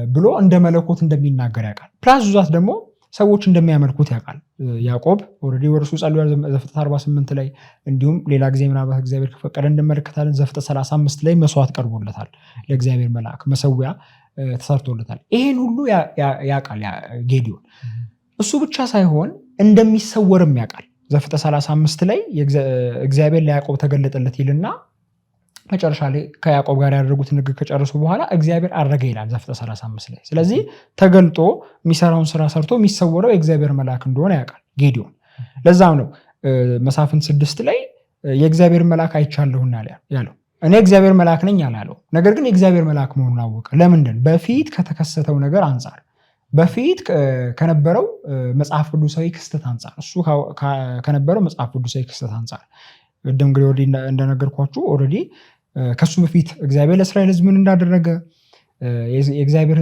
ብሎ እንደ መለኮት እንደሚናገር ያውቃል። ፕላስ ዙዛት ደግሞ ሰዎች እንደሚያመልኩት ያውቃል። ያዕቆብ ኦልሬዲ ወደ እርሱ ጸልዮ ዘፍጥረት 48 ላይ እንዲሁም ሌላ ጊዜ ምናልባት እግዚአብሔር ከፈቀደ እንመለከታለን። ዘፍጥረት 35 ላይ መስዋዕት ቀርቦለታል ለእግዚአብሔር መልአክ መሰዊያ ተሰርቶለታል። ይሄን ሁሉ ያውቃል ጌዲዮን። እሱ ብቻ ሳይሆን እንደሚሰወርም ያውቃል። ዘፍጥረት 35 ላይ እግዚአብሔር ለያዕቆብ ተገለጠለት ይልና መጨረሻ ላይ ከያዕቆብ ጋር ያደረጉት ንግግር ከጨረሱ በኋላ እግዚአብሔር አረገ ይላል ዘፍጥረት 35 ላይ። ስለዚህ ተገልጦ የሚሰራውን ስራ ሰርቶ የሚሰወረው የእግዚአብሔር መልአክ እንደሆነ ያውቃል ጌዲዮን። ለዛም ነው መሳፍንት 6 ላይ የእግዚአብሔር መልአክ አይቻለሁና ያለው። እኔ እግዚአብሔር መልአክ ነኝ አላለው። ነገር ግን የእግዚአብሔር መልአክ መሆኑን አወቀ። ለምንድን? በፊት ከተከሰተው ነገር አንጻር፣ በፊት ከነበረው መጽሐፍ ቅዱሳዊ ክስተት አንጻር፣ እሱ ከነበረው መጽሐፍ ቅዱሳዊ ክስተት አንጻር ቅድም እንግዲህ ኦልሬዲ እንደነገርኳችሁ ኦልሬዲ ከሱ በፊት እግዚአብሔር ለእስራኤል ሕዝብ ምን እንዳደረገ የእግዚአብሔር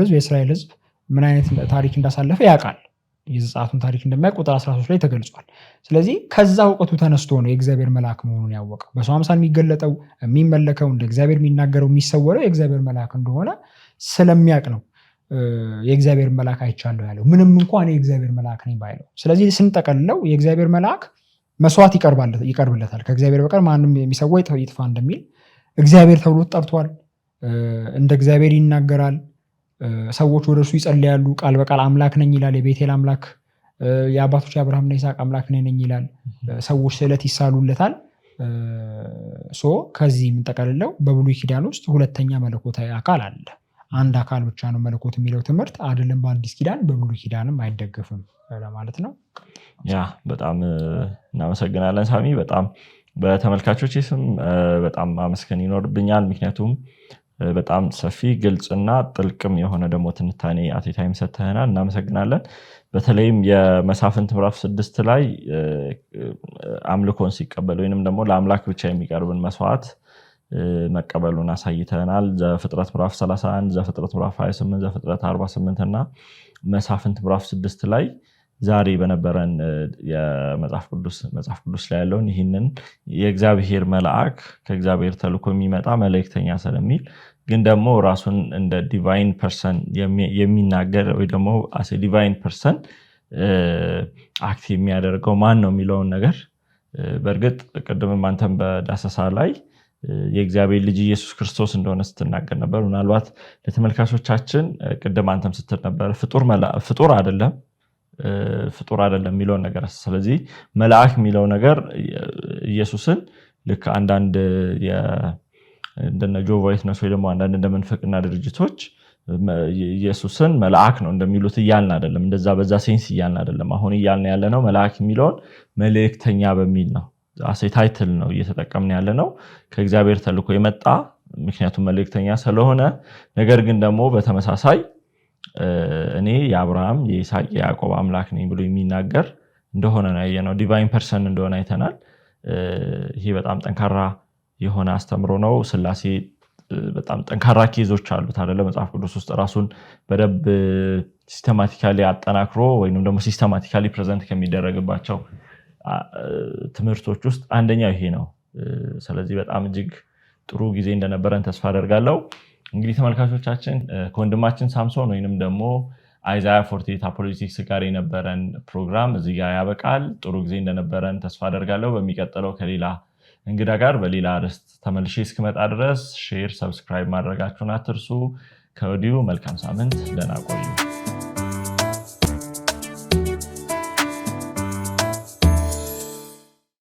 ሕዝብ የእስራኤል ሕዝብ ምን አይነት ታሪክ እንዳሳለፈ ያውቃል። የዘጸአቱን ታሪክ እንደማያውቅ ቁጥር 13 ላይ ተገልጿል። ስለዚህ ከዛ እውቀቱ ተነስቶ ነው የእግዚአብሔር መልአክ መሆኑን ያወቀው። በሰው አምሳል የሚገለጠው የሚመለከው እንደ እግዚአብሔር የሚናገረው የሚሰወረው የእግዚአብሔር መልአክ እንደሆነ ስለሚያውቅ ነው የእግዚአብሔር መልአክ አይቻለሁ ያለው፣ ምንም እንኳን የእግዚአብሔር መልአክ ነኝ ባይለው። ስለዚህ ስንጠቀልለው የእግዚአብሔር መልአክ መስዋዕት ይቀርብለታል፣ ከእግዚአብሔር በቀር ማንም የሚሰዋ ይጥፋ እንደሚል እግዚአብሔር ተብሎ ተጠርቷል። እንደ እግዚአብሔር ይናገራል። ሰዎች ወደ እርሱ ይጸልያሉ። ቃል በቃል አምላክ ነኝ ይላል። የቤቴል አምላክ የአባቶች አብርሃምና ይስሐቅ አምላክ ነኝ ይላል። ሰዎች ስዕለት ይሳሉለታል። ከዚህ የምንጠቀልለው በብሉይ ኪዳን ውስጥ ሁለተኛ መለኮታዊ አካል አለ። አንድ አካል ብቻ ነው መለኮት የሚለው ትምህርት አይደለም በአዲስ ኪዳን በብሉይ ኪዳንም አይደገፍም ለማለት ነው። በጣም እናመሰግናለን ሳሚ። በጣም በተመልካቾች ስም በጣም ማመስገን ይኖርብኛል። ምክንያቱም በጣም ሰፊ ግልጽና ጥልቅም የሆነ ደግሞ ትንታኔ አቴታይም ሰጥተናል። እናመሰግናለን። በተለይም የመሳፍንት ምዕራፍ 6 ላይ አምልኮን ሲቀበል ወይንም ደግሞ ለአምላክ ብቻ የሚቀርብን መስዋዕት መቀበሉን አሳይተናል። ዘፍጥረት ምዕራፍ 31፣ ዘፍጥረት ምዕራፍ 28፣ ዘፍጥረት 48 እና መሳፍንት ምዕራፍ 6 ላይ ዛሬ በነበረን የመጽሐፍ ቅዱስ ላይ ያለውን ይህንን የእግዚአብሔር መልአክ ከእግዚአብሔር ተልኮ የሚመጣ መልእክተኛ ስለሚል ግን ደግሞ ራሱን እንደ ዲቫይን ፐርሰን የሚናገር ወይ ደግሞ አስ ዲቫይን ፐርሰን አክት የሚያደርገው ማን ነው የሚለውን ነገር በእርግጥ ቅድምም አንተም በዳሰሳ ላይ የእግዚአብሔር ልጅ ኢየሱስ ክርስቶስ እንደሆነ ስትናገር ነበር። ምናልባት ለተመልካቾቻችን ቅድም አንተም ስትል ነበር ፍጡር አይደለም የሚለውን ነገር። ስለዚህ መልአክ የሚለው ነገር ኢየሱስን ልክ አንዳንድ እንደነ ጆቫ ዊትነስ ወይ ደግሞ አንዳንድ እንደምንፍቅና ድርጅቶች ኢየሱስን መልአክ ነው እንደሚሉት እያልን አይደለም። እንደዛ በዛ ሴንስ እያልን አይደለም። አሁን እያልን ያለነው መልአክ የሚለውን መልእክተኛ በሚል ነው። አሴ ታይትል ነው እየተጠቀምን ያለነው ከእግዚአብሔር ተልኮ የመጣ ምክንያቱም መልእክተኛ ስለሆነ። ነገር ግን ደግሞ በተመሳሳይ እኔ የአብርሃም የይስሐቅ የያዕቆብ አምላክ ነኝ ብሎ የሚናገር እንደሆነ ነው ያየነው። ዲቫይን ፐርሰን እንደሆነ አይተናል። ይሄ በጣም ጠንካራ የሆነ አስተምሮ ነው። ስላሴ በጣም ጠንካራ ኬዞች አሉት አይደለ? መጽሐፍ ቅዱስ ውስጥ ራሱን በደንብ ሲስተማቲካሊ አጠናክሮ ወይንም ደግሞ ሲስተማቲካሊ ፕሬዘንት ከሚደረግባቸው ትምህርቶች ውስጥ አንደኛው ይሄ ነው። ስለዚህ በጣም እጅግ ጥሩ ጊዜ እንደነበረን ተስፋ አደርጋለሁ። እንግዲህ ተመልካቾቻችን ከወንድማችን ሳምሶን ወይንም ደግሞ አይዛያ ፎርቴት አፖሎጂቲክስ ጋር የነበረን ፕሮግራም እዚህ ጋር ያበቃል። ጥሩ ጊዜ እንደነበረን ተስፋ አደርጋለሁ። በሚቀጥለው ከሌላ እንግዳ ጋር በሌላ ርዕስ ተመልሼ እስክመጣ ድረስ ሼር፣ ሰብስክራይብ ማድረጋችሁን አትርሱ። ከወዲሁ መልካም ሳምንት፣ ደህና ቆዩ።